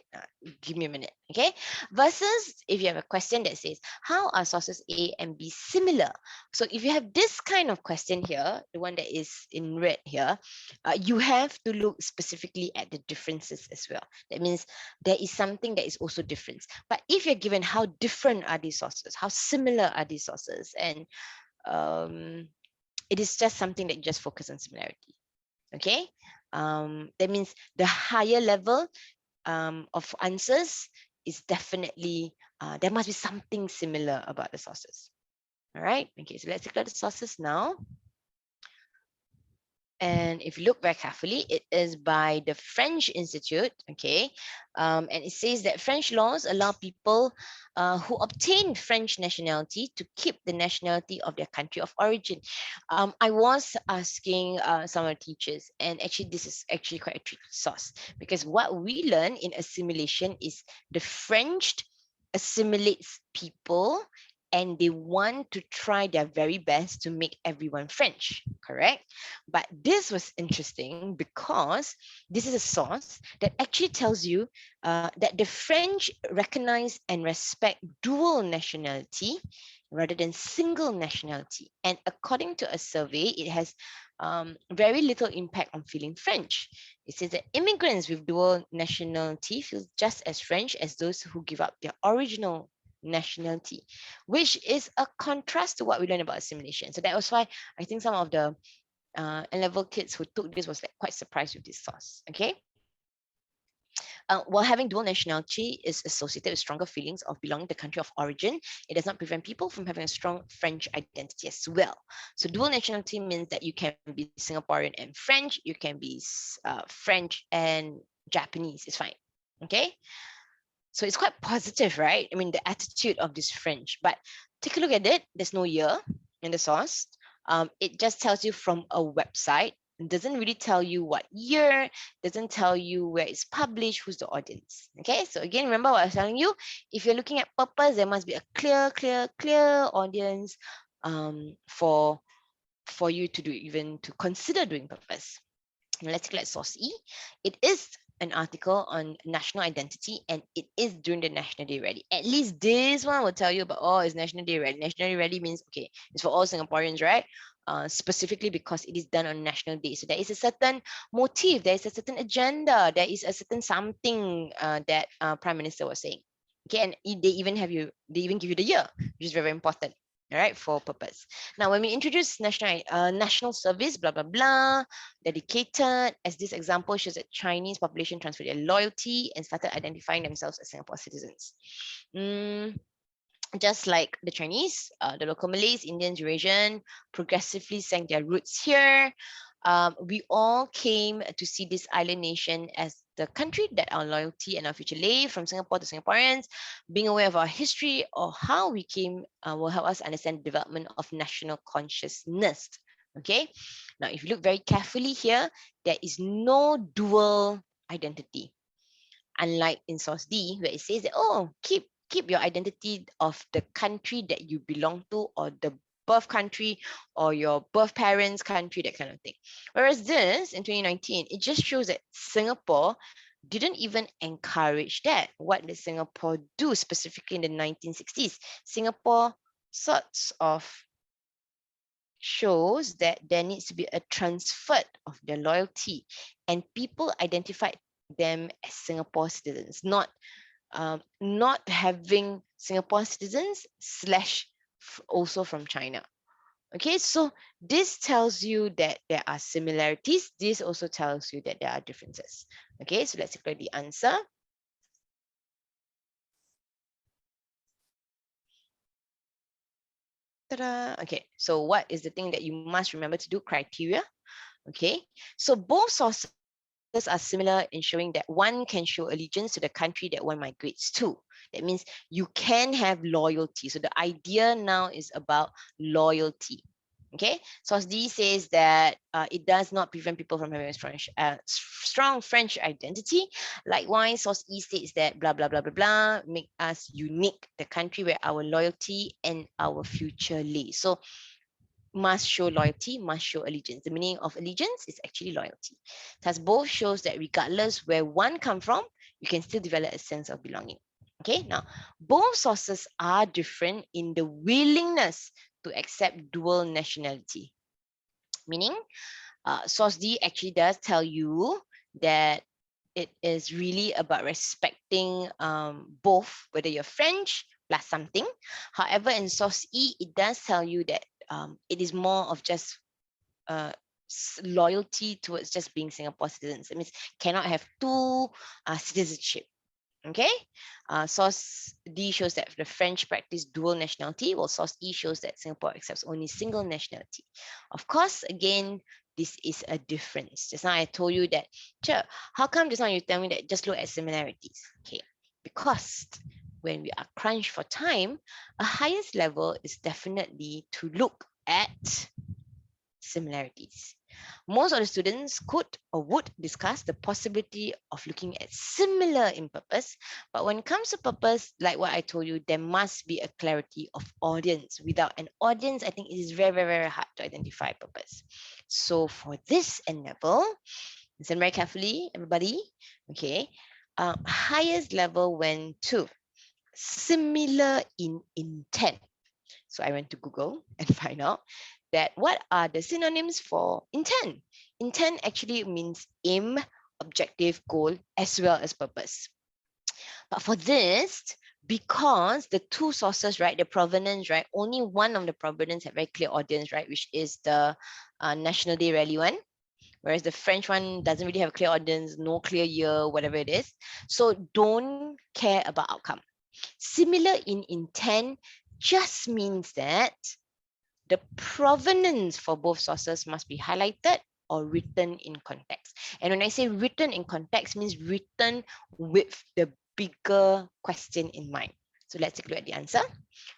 Give me a minute, okay? Versus if you have a question that says, how are sources A and B similar? So if you have this kind of question here, the one that is in red here, you have to look specifically at the differences as well. That means there is something that is also different. But if you're given how different are these sources, how similar are these sources, and it is just something that you just focus on similarity, okay? That means the higher level of answers is definitely, there must be something similar about the sources. All right, okay, so let's look at the sources now. And if you look very carefully, it is by the French Institute, okay? And it says that French laws allow people who obtain French nationality to keep the nationality of their country of origin. I was asking some of the teachers, and actually this is actually quite a tricky source, because what we learn in assimilation is the French assimilates people and they want to try their very best to make everyone French, correct? But this was interesting because this is a source that actually tells you that the French recognize and respect dual nationality rather than single nationality. And according to a survey, it has very little impact on feeling French. It says that immigrants with dual nationality feel just as French as those who give up their original nationality, which is a contrast to what we learned about assimilation. So that was why I think some of the N-level kids who took this was like quite surprised with this source. Okay. While having dual nationality is associated with stronger feelings of belonging to the country of origin, it does not prevent people from having a strong French identity as well. So dual nationality means that you can be Singaporean and French, you can be French and Japanese, it's fine. Okay. So it's quite positive, right? I mean, the attitude of this French, but take a look at it. There's no year in the source. It just tells you from a website. It doesn't really tell you what year, doesn't tell you where it's published, who's the audience. Okay, so again, remember what I was telling you. If you're looking at purpose, there must be a clear audience for you to do, even to consider doing purpose. Let's click source E. It is an article on national identity and it is during the National Day Rally. At least this one will tell you about, oh, it's National Day Rally. National Day Rally means, okay, it's for all Singaporeans, right? Specifically because it is done on National Day. So there is a certain motive, there is a certain agenda, there is a certain something that Prime Minister was saying. Okay, and they even give you the year, which is very, very important. All right, for purpose. Now, when we introduce national service, blah, blah, blah, dedicated, as this example shows that Chinese population transferred their loyalty and started identifying themselves as Singapore citizens. Just like the Chinese, the local Malays, Indians, Eurasian progressively sank their roots here. We all came to see this island nation as the country that our loyalty and our future lay. From Singapore to Singaporeans, being aware of our history or how we came will help us understand the development of national consciousness. Okay, now if you look very carefully here, there is no dual identity, unlike in source D, where it says that, oh, keep your identity of the country that you belong to, or the birth country, or your birth parents' country, that kind of thing. Whereas this, in 2019, it just shows that Singapore didn't even encourage that. What did Singapore do specifically in the 1960s? Singapore sorts of shows that there needs to be a transfer of their loyalty, and people identified them as Singapore citizens, not having Singapore citizens slash also from China. Okay, so this tells you that there are similarities. This also tells you that there are differences. Okay, so let's look at the answer. Ta-da. Okay, so what is the thing that you must remember to do? Criteria. Okay, so both sources are similar in showing that one can show allegiance to the country that one migrates to. That means you can have loyalty. So the idea now is about loyalty. Okay, source D says that it does not prevent people from having a strong French identity. Likewise, source E states that blah blah blah blah blah make us unique, the country where our loyalty and our future lay. So must show loyalty, must show allegiance. The meaning of allegiance is actually loyalty. Thus, both shows that regardless where one come from, you can still develop a sense of belonging. Okay, now both sources are different in the willingness to accept dual nationality. Meaning, source D actually does tell you that it is really about respecting both, whether you're French plus something. However, in source E, it does tell you that it is more of just loyalty towards just being Singapore citizens. It means cannot have two citizenship. Okay, source D shows that the French practice dual nationality, while source E shows that Singapore accepts only single nationality. Of course, again, this is a difference. Just now I told you that, sure, how come just now you tell me that just look at similarities? Okay, because when we are crunched for time, a highest level is definitely to look at similarities. Most of the students could or would discuss the possibility of looking at similar in purpose, but when it comes to purpose, like what I told you, there must be a clarity of audience. Without an audience, I think it is very, very, very hard to identify purpose. So for this N level, listen very carefully, everybody. Okay, highest level went to similar in intent. So I went to Google and find out that what are the synonyms for intent? Intent actually means aim, objective, goal, as well as purpose. But for this, because the two sources, right, the provenance, right, only one of the provenance have very clear audience, right, which is the National Day Rally one, whereas the French one doesn't really have a clear audience, no clear year, whatever it is. So don't care about outcome. Similar in intent just means that the provenance for both sources must be highlighted or written in context. And when I say written in context, means written with the bigger question in mind. So let's take a look at the answer.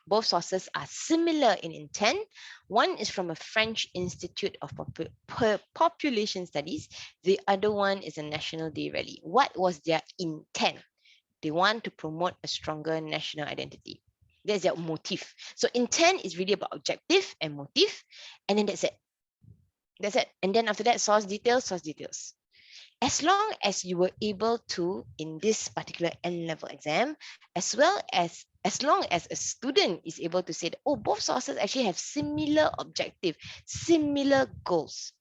Both sources are similar in intent. One is from a French Institute of Population Studies. The other one is a National Day Rally. What was their intent? They want to promote a stronger national identity. That's their motive. So intent is really about objective and motive, and then that's it. That's it. And then after that, source details, source details. As long as you were able to, in this particular N-level exam, as long as a student is able to say that, oh, both sources actually have similar objective, similar goals.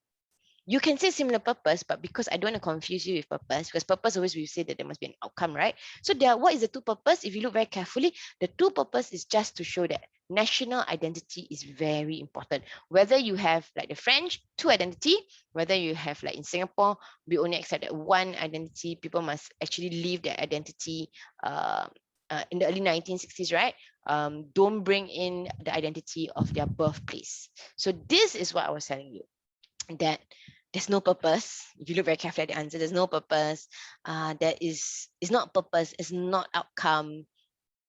You can say similar purpose, but because I don't want to confuse you with purpose, because purpose always we say that there must be an outcome, right? So what is the two purpose? If you look very carefully, the two purpose is just to show that national identity is very important. Whether you have like the French, two identity, whether you have like in Singapore, we only accept that one identity. People must actually leave their identity in the early 1960s, right? Don't bring in the identity of their birthplace. So this is what I was telling you, that there's no purpose. If you look very carefully at the answer, there's no purpose. There is, it's not purpose, it's not outcome,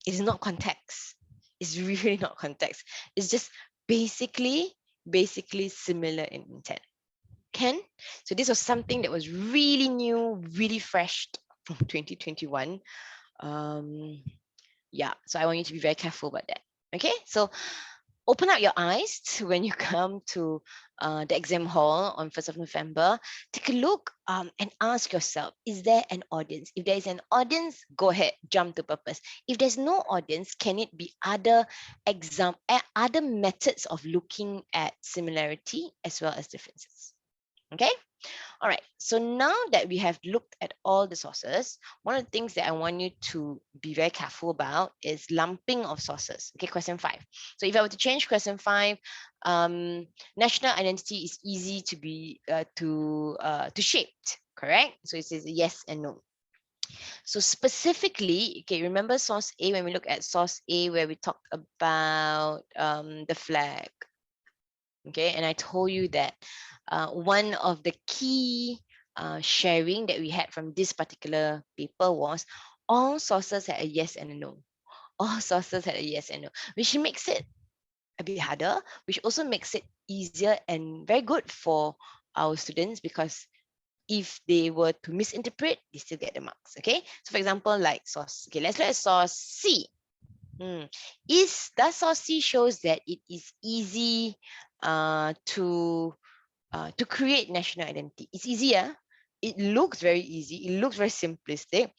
it's not context. It's really not context. It's just basically similar in intent. Ken? So this was something that was really new, really fresh from 2021. Yeah, so I want you to be very careful about that. Okay, so open up your eyes when you come to the exam hall on 1st of November. Take a look and ask yourself, is there an audience? If there is an audience, go ahead, jump to purpose. If there's no audience, can it be other methods of looking at similarity as well as differences? Okay. All right, so now that we have looked at all the sources, one of the things that I want you to be very careful about is lumping of sources. Okay, question 5. So if I were to change question 5, national identity is easy to be to shape, correct? So it says yes and no. So specifically, okay, remember source A when we look at source A where we talked about the flag, okay? And I told you that one of the key sharing that we had from this particular paper was all sources had a yes and a no. All sources had a yes and no, which makes it a bit harder, which also makes it easier and very good for our students because if they were to misinterpret, they still get the marks. Okay. So for example, like source. Okay, let's look at source C. Does source C shows that it is easy to create national identity? It's easier. It looks very easy. It looks very simplistic.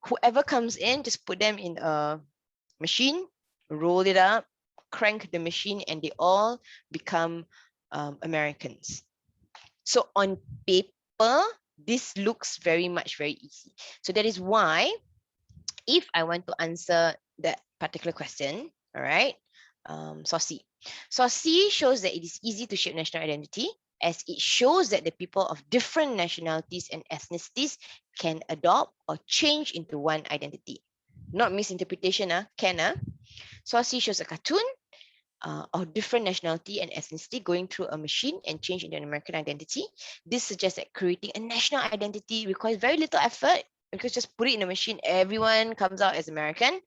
Whoever comes in, just put them in a machine, roll it up, crank the machine, and they all become Americans. So on paper, this looks very easy. So that is why if I want to answer that particular question, all right, source C. Source C shows that it is easy to shape national identity as it shows that the people of different nationalities and ethnicities can adopt or change into one identity. Not misinterpretation, can. Source C shows a cartoon of different nationality and ethnicity going through a machine and change into an American identity. This suggests that creating a national identity requires very little effort because just put it in a machine, everyone comes out as American.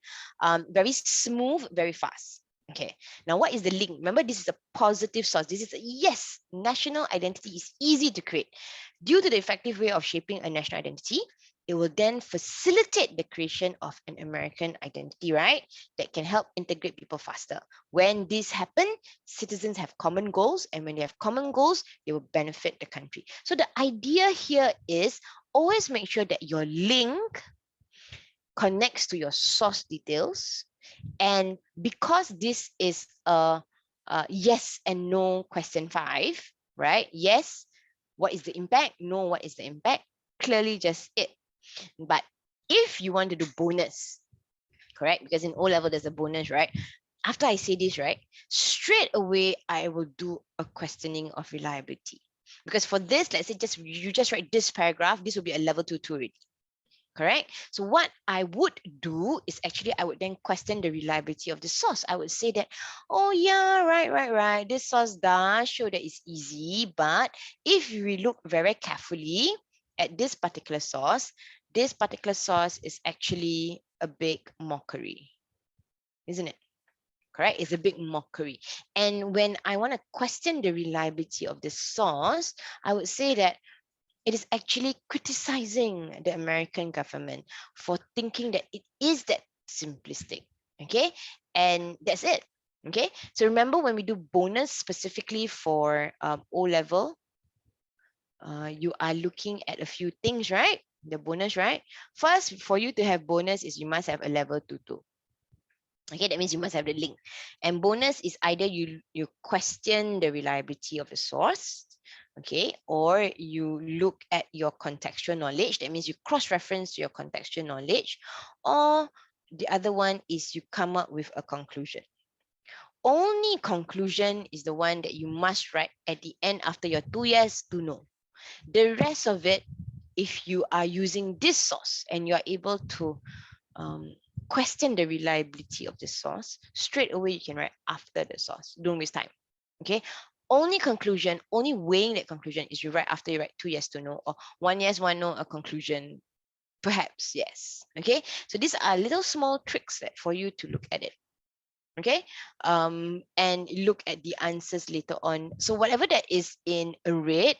Very smooth, very fast. Okay, now what is the link? Remember, this is a positive source. This is a yes, national identity is easy to create. Due to the effective way of shaping a national identity, it will then facilitate the creation of an American identity, right? That can help integrate people faster. When this happens, citizens have common goals, and when they have common goals, they will benefit the country. So the idea here is always make sure that your link connects to your source details. And because this is a yes and no question 5, right? Yes, what is the impact? No, what is the impact? Clearly just it. But if you want to do bonus, correct? Because in O level, there's a bonus, right? After I say this, right, straight away, I will do a questioning of reliability. Because for this, let's say you just write this paragraph, this will be a level 2 already. Correct? So what I would do is actually I would then question the reliability of the source. I would say that, oh yeah, right. This source does show that it's easy, but if we look very carefully at this particular source is actually a big mockery, isn't it? Correct? It's a big mockery. And when I want to question the reliability of the source, I would say that it is actually criticizing the American government for thinking that it is that simplistic. Okay. And that's it. Okay. So remember when we do bonus specifically for O level, you are looking at a few things, right? The bonus, right? First, for you to have bonus is you must have a level 2. Okay, that means you must have the link. And bonus is either you question the reliability of the source, okay, or you look at your contextual knowledge. That means you cross-reference your contextual knowledge, or the other one is you come up with a conclusion. Only conclusion is the one that you must write at the end after your 2 years to know. The rest of it, if you are using this source and you are able to um, question the reliability of the source, straight away you can write after the source. Don't waste time. Okay. Only conclusion, only weighing that conclusion is you write after you write 2 yes to no or 1 yes, 1 no, a conclusion. Perhaps yes. Okay. So these are little small tricks that for you to look at it. Okay. And look at the answers later on. So whatever that is in red,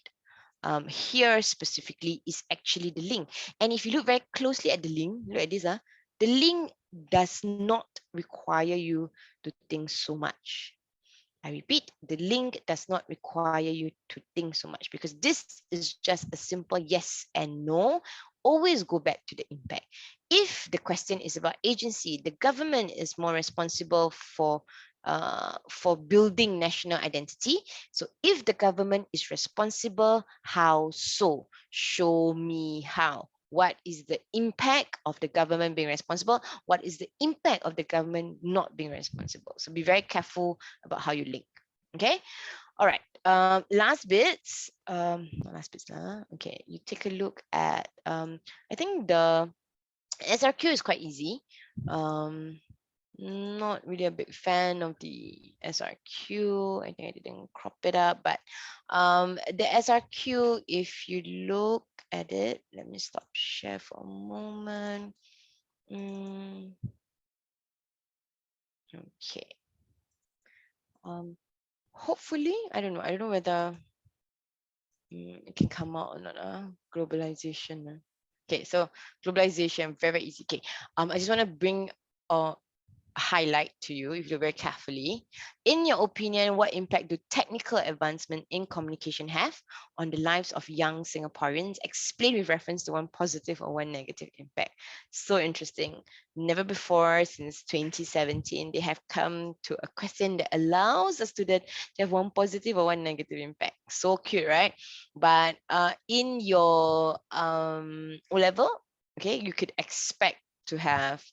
here specifically is actually the link. And if you look very closely at the link, look at this, the link does not require you to think so much. I repeat, the link does not require you to think so much because this is just a simple yes and no. Always go back to the impact. If the question is about agency, the government is more responsible for building national identity. So if the government is responsible, how so? Show me how. What is the impact of the government being responsible? What is the impact of the government not being responsible? So be very careful about how you link. Okay. All right. Last bits. Not last bits. Okay. You take a look at. I think SRQ is quite easy. Not really a big fan of the SRQ. I think I didn't crop it up, but the SRQ, if you look at it, let me stop share for a moment. Okay. Hopefully, I don't know whether it can come out or not. Globalization. Okay, so globalization, very, very easy. Okay, I just want to bring highlight to you, if you look very carefully. In your opinion, what impact do technical advancement in communication have on the lives of young Singaporeans? Explain with reference to one positive or one negative impact. So interesting. Never before since 2017, they have come to a question that allows a student to have one positive or one negative impact. So cute, right? But in your O level, okay, you could expect to have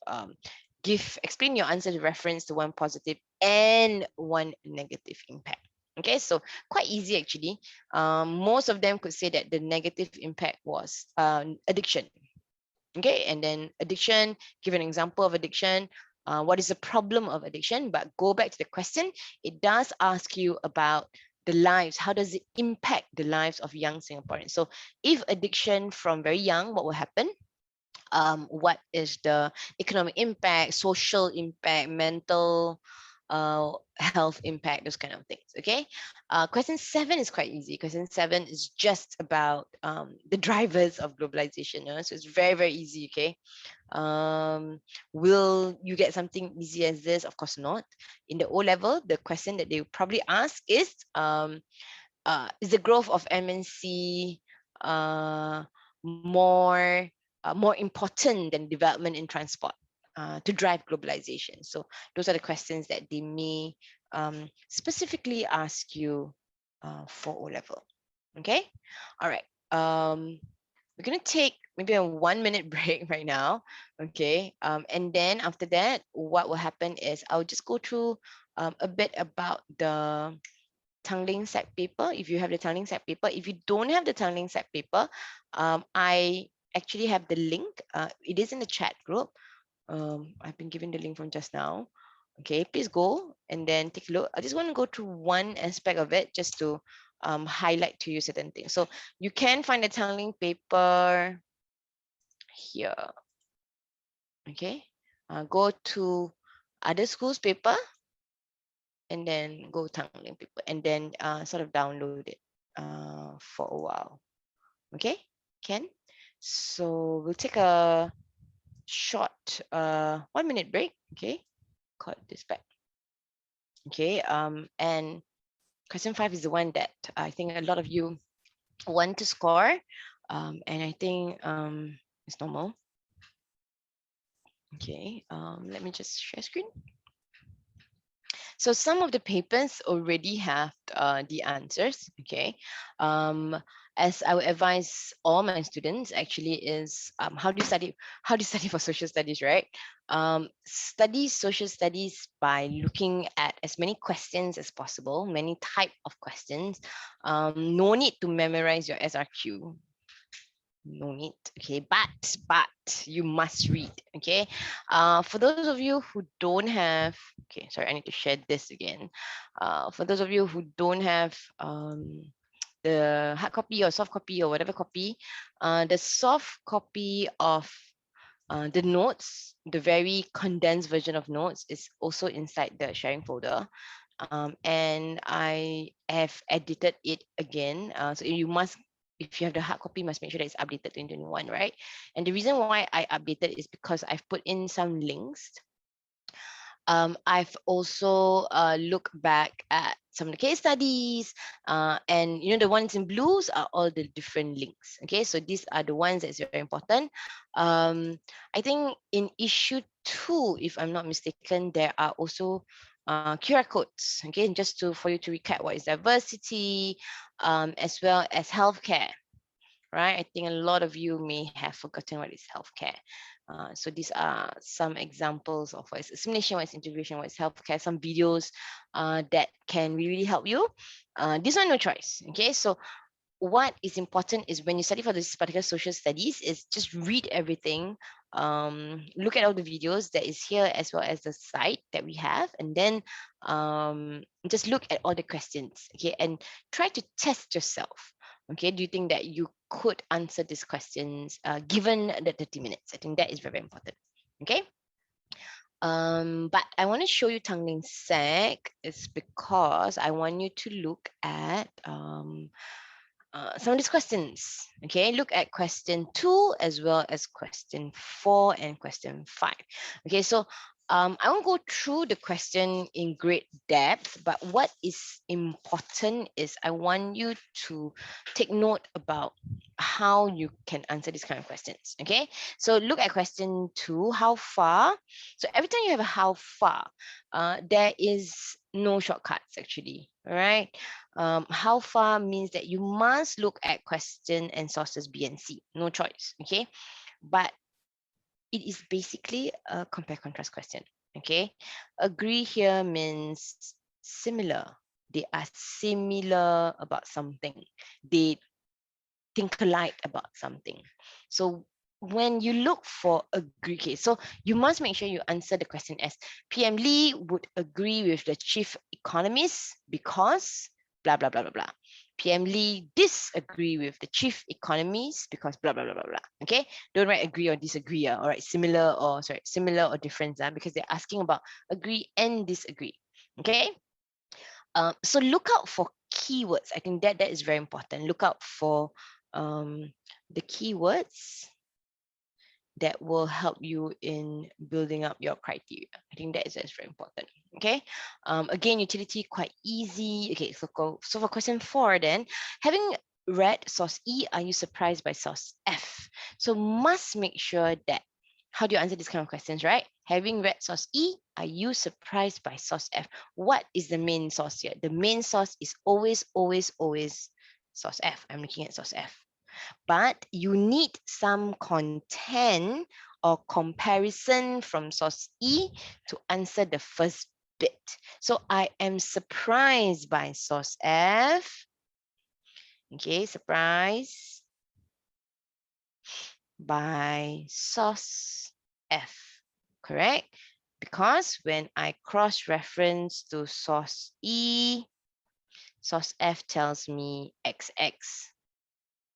explain your answer with reference to one positive and one negative impact. Okay, so quite easy actually. Most of them could say that the negative impact was addiction. Okay, and then addiction, give an example of addiction. What is the problem of addiction? But go back to the question. It does ask you about the lives. How does it impact the lives of young Singaporeans? So if addiction from very young, what will happen? What is the economic impact, social impact, mental health impact, those kind of things. Okay. Question 7 is quite easy. Question 7 is just about the drivers of globalization. So it's very, very easy. Okay. Will you get something easy as this? Of course not. In the O level, the question that they will probably ask is the growth of MNC more important than development in transport to drive globalization? So those are the questions that they may specifically ask you for O level. Okay, all right. We're gonna take maybe a 1 minute break right now. Okay, and then after that, what will happen is I'll just go through a bit about the Tanglin set paper, if you have the Tanglin set paper. If you don't have the Tanglin set paper, I actually have the link. It is in the chat group. I've been given the link from just now. Okay, please go and then take a look. I just want to go through one aspect of it just to highlight to you certain things. So you can find the Tanglin paper here. Okay, go to other schools paper and then go Tanglin paper and then sort of download it for a while. Okay, Ken? So we'll take a short 1 minute break. Okay, got this back. Okay, and question 5 is the one that I think a lot of you want to score, and I think it's normal. Okay, let me just share screen. So some of the papers already have the answers. Okay, as I would advise all my students actually is how do you study? How do you study for social studies, right? Study social studies by looking at as many questions as possible, many type of questions. No need to memorize your SRQ. No need. Okay, but you must read. Okay, for those of you who don't have, okay, sorry, I need to share this again. For those of you who don't have the hard copy or soft copy or whatever copy, the soft copy of the notes, the very condensed version of notes, is also inside the sharing folder. And I have edited it again. So you must, if you have the hard copy, must make sure that it's updated 2021, right? And the reason why I updated is because I've put in some links. I've also looked back at some of the case studies, and the ones in blues are all the different links. Okay, so these are the ones that's very important. I think in issue 2, if I'm not mistaken, there are also QR codes. Okay, just for you to recap what is diversity, as well as healthcare. Right, I think a lot of you may have forgotten what is healthcare. So these are some examples of what is assimilation, what is integration, what is healthcare, some videos that can really help you. This one, no choice. Okay, so what is important is when you study for this particular social studies is just read everything, look at all the videos that is here as well as the site that we have, and then just look at all the questions, okay, and try to test yourself. Okay, do you think that you could answer these questions given the 30 minutes? I think that is very important. Okay. But I want to show you Tanglin Sec is because I want you to look at some of these questions. Okay, look at question 2 as well as question 4 and question 5. Okay, so I won't go through the question in great depth, but what is important is I want you to take note about how you can answer these kind of questions. Okay, so look at question 2, how far? So every time you have a how far, there is no shortcuts actually, all right? How far means that you must look at question and sources B and C, no choice, okay? But it is basically a compare contrast question, okay? Agree here means similar. They are similar about something. They think alike about something. So when you look for agree, okay, so you must make sure you answer the question as PM Lee would agree with the chief economist because blah, blah, blah, blah, blah. PM Lee disagree with the chief economist because blah, blah, blah, blah, blah. Okay, don't write agree or disagree. All right, similar or difference because they're asking about agree and disagree. Okay, so look out for keywords. I think that is very important. Look out for the keywords that will help you in building up your criteria. I think that is very important. Okay. Again, utility quite easy. Okay, so for question 4 then, having read source E, are you surprised by source F? So must make sure that how do you answer these kind of questions, right? Having read source E, are you surprised by source F? What is the main source here? The main source is always, always, always source F. I'm looking at source F. But you need some content or comparison from source E to answer the first bit. So I am surprised by source F. Okay, surprise by source F, correct? Because when I cross-reference to source E, source F tells me XX.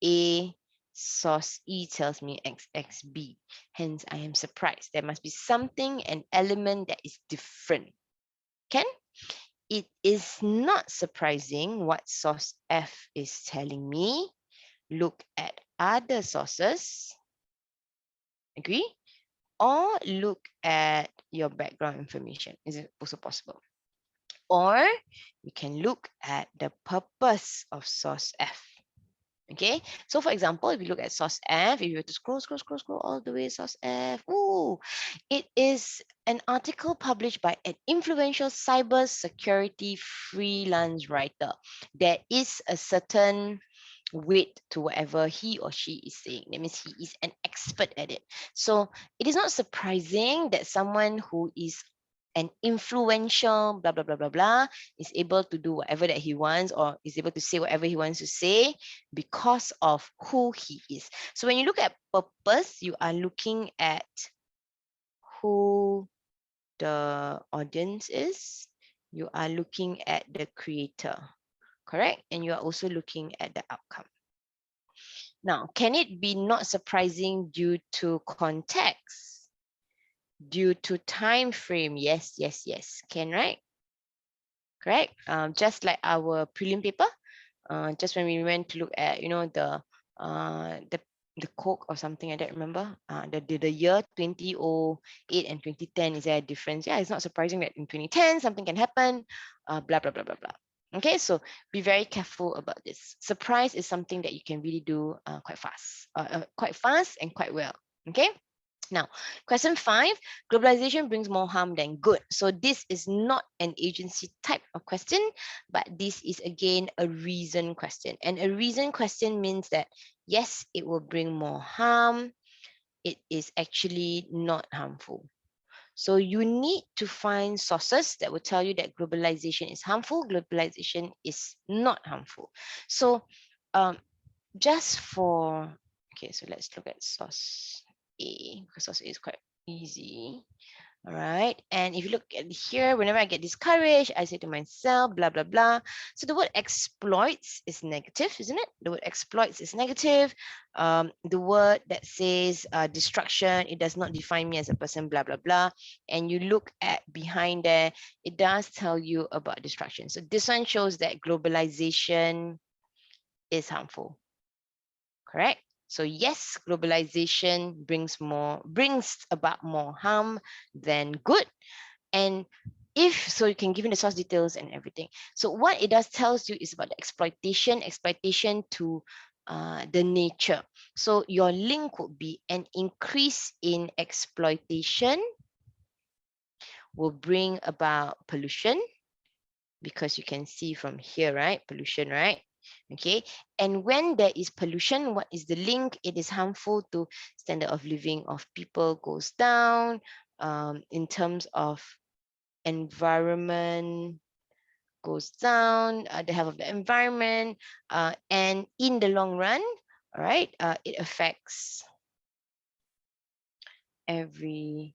A, source E tells me XXB. Hence, I am surprised. There must be something, an element that is different. Can? It is not surprising what source F is telling me. Look at other sources. Agree? Or look at your background information. Is it also possible? Or you can look at the purpose of source F. Okay, so for example, if you look at source F, if you were to scroll all the way, source F, ooh, it is an article published by an influential cyber security freelance writer. There is a certain weight to whatever he or she is saying. That means he is an expert at it. So it is not surprising that someone who is an influential blah blah blah blah blah is able to do whatever that he wants or is able to say whatever he wants to say because of who he is. So when you look at purpose, you are looking at who the audience is. You are looking at the creator, correct? And you are also looking at the outcome. Now, can it be not surprising due to context? Due to time frame? Yes, yes, yes. Can, right? Correct. Just like our prelim paper, just when we went to look at, the Coke or something like that, remember? The year 2008 and 2010, is there a difference? Yeah, it's not surprising that in 2010 something can happen, blah, blah, blah, blah, blah. Okay, so be very careful about this. Surprise is something that you can really do quite fast and quite well. Okay. Now, question 5, globalization brings more harm than good. So this is not an agency type of question, but this is again a reason question. And a reason question means that, yes, it will bring more harm. It is actually not harmful. So you need to find sources that will tell you that globalization is harmful, globalization is not harmful. So just for, okay, so let's look at source A, because source A is quite easy. All right. And if you look at here, whenever I get discouraged, I say to myself, blah, blah, blah. So the word exploits is negative, isn't it? The word exploits is negative. The word that says destruction, it does not define me as a person, blah, blah, blah. And you look at behind there, it does tell you about destruction. So this one shows that globalization is harmful, correct? So yes, globalization brings about more harm than good. And if so, you can give in the source details and everything. So what it does tells you is about the exploitation to the nature. So your link would be an increase in exploitation will bring about pollution, because you can see from here, right? Pollution, right? Okay. And when there is pollution, what is the link? It is harmful to standard of living of people goes down. In terms of environment goes down, the health of the environment, and in the long run, all right, it affects every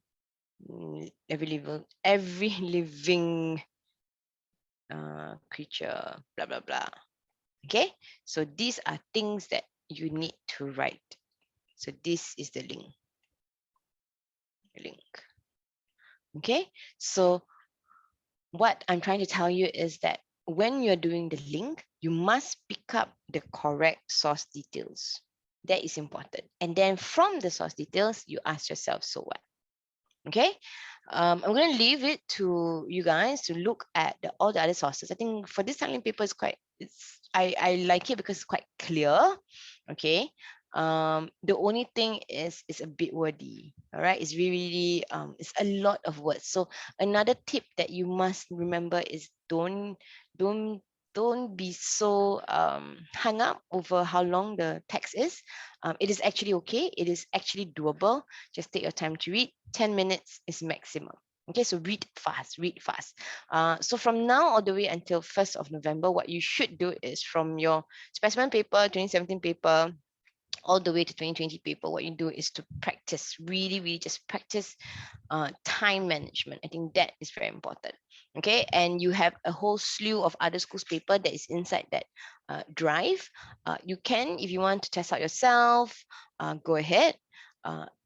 living creature, blah blah blah. Okay, so these are things that you need to write. So this is the link. Okay, so what I'm trying to tell you is that when you're doing the link, you must pick up the correct source details. That is important. And then from the source details, you ask yourself, so what? Okay, I'm going to leave it to you guys to look at all the other sources. I think for this tiling paper, I like it because it's quite clear. Okay, the only thing is it's a bit wordy. All right, it's really it's a lot of words. So another tip that you must remember is don't don't be so hung up over how long the text is. It is actually okay. It is actually doable. Just take your time to read. 10 minutes is maximum. Okay, so read fast, read fast. So from now all the way until 1st of November, what you should do is from your specimen paper, 2017 paper, all the way to 2020 paper, what you do is to practice, really, really just practice time management. I think that is very important. Okay, and you have a whole slew of other schools paper that is inside that drive. You can, if you want to test out yourself, go ahead.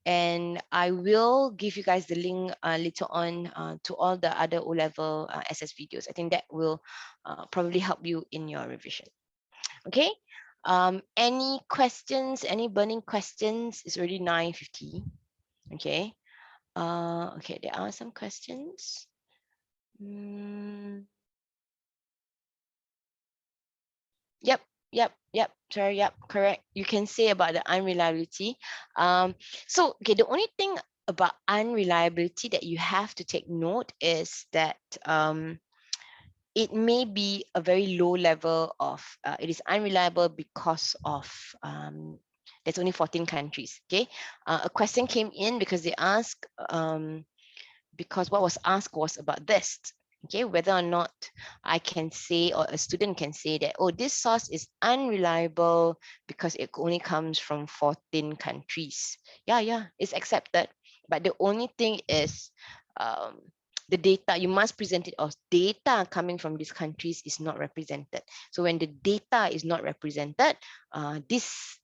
And I will give you guys the link later on to all the other O-level SS videos. I think that will probably help you in your revision. Okay. Any questions? Any burning questions? It's already 9:50. Okay. Okay, there are some questions. Yep, sorry, yep, correct. You can say about the unreliability. So, okay, the only thing about unreliability that you have to take note is that it may be a very low level of, it is unreliable because of, there's only 14 countries, okay? A question came in because they asked, because what was asked was about this, okay, whether or not I can say, or a student can say that, oh, this source is unreliable because it only comes from 14 countries. Yeah, it's accepted. But the only thing is, the data, you must present it as data coming from these countries is not represented. So when the data is not represented, this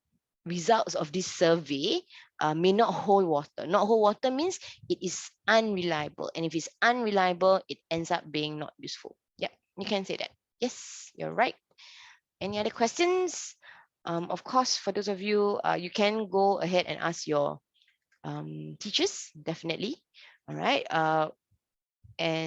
results of this survey may not hold water. Not hold water means it is unreliable. And if it's unreliable, it ends up being not useful. Yeah, you can say that. Yes, you're right. Any other questions? Of course, for those of you, you can go ahead and ask your teachers, definitely. All right. And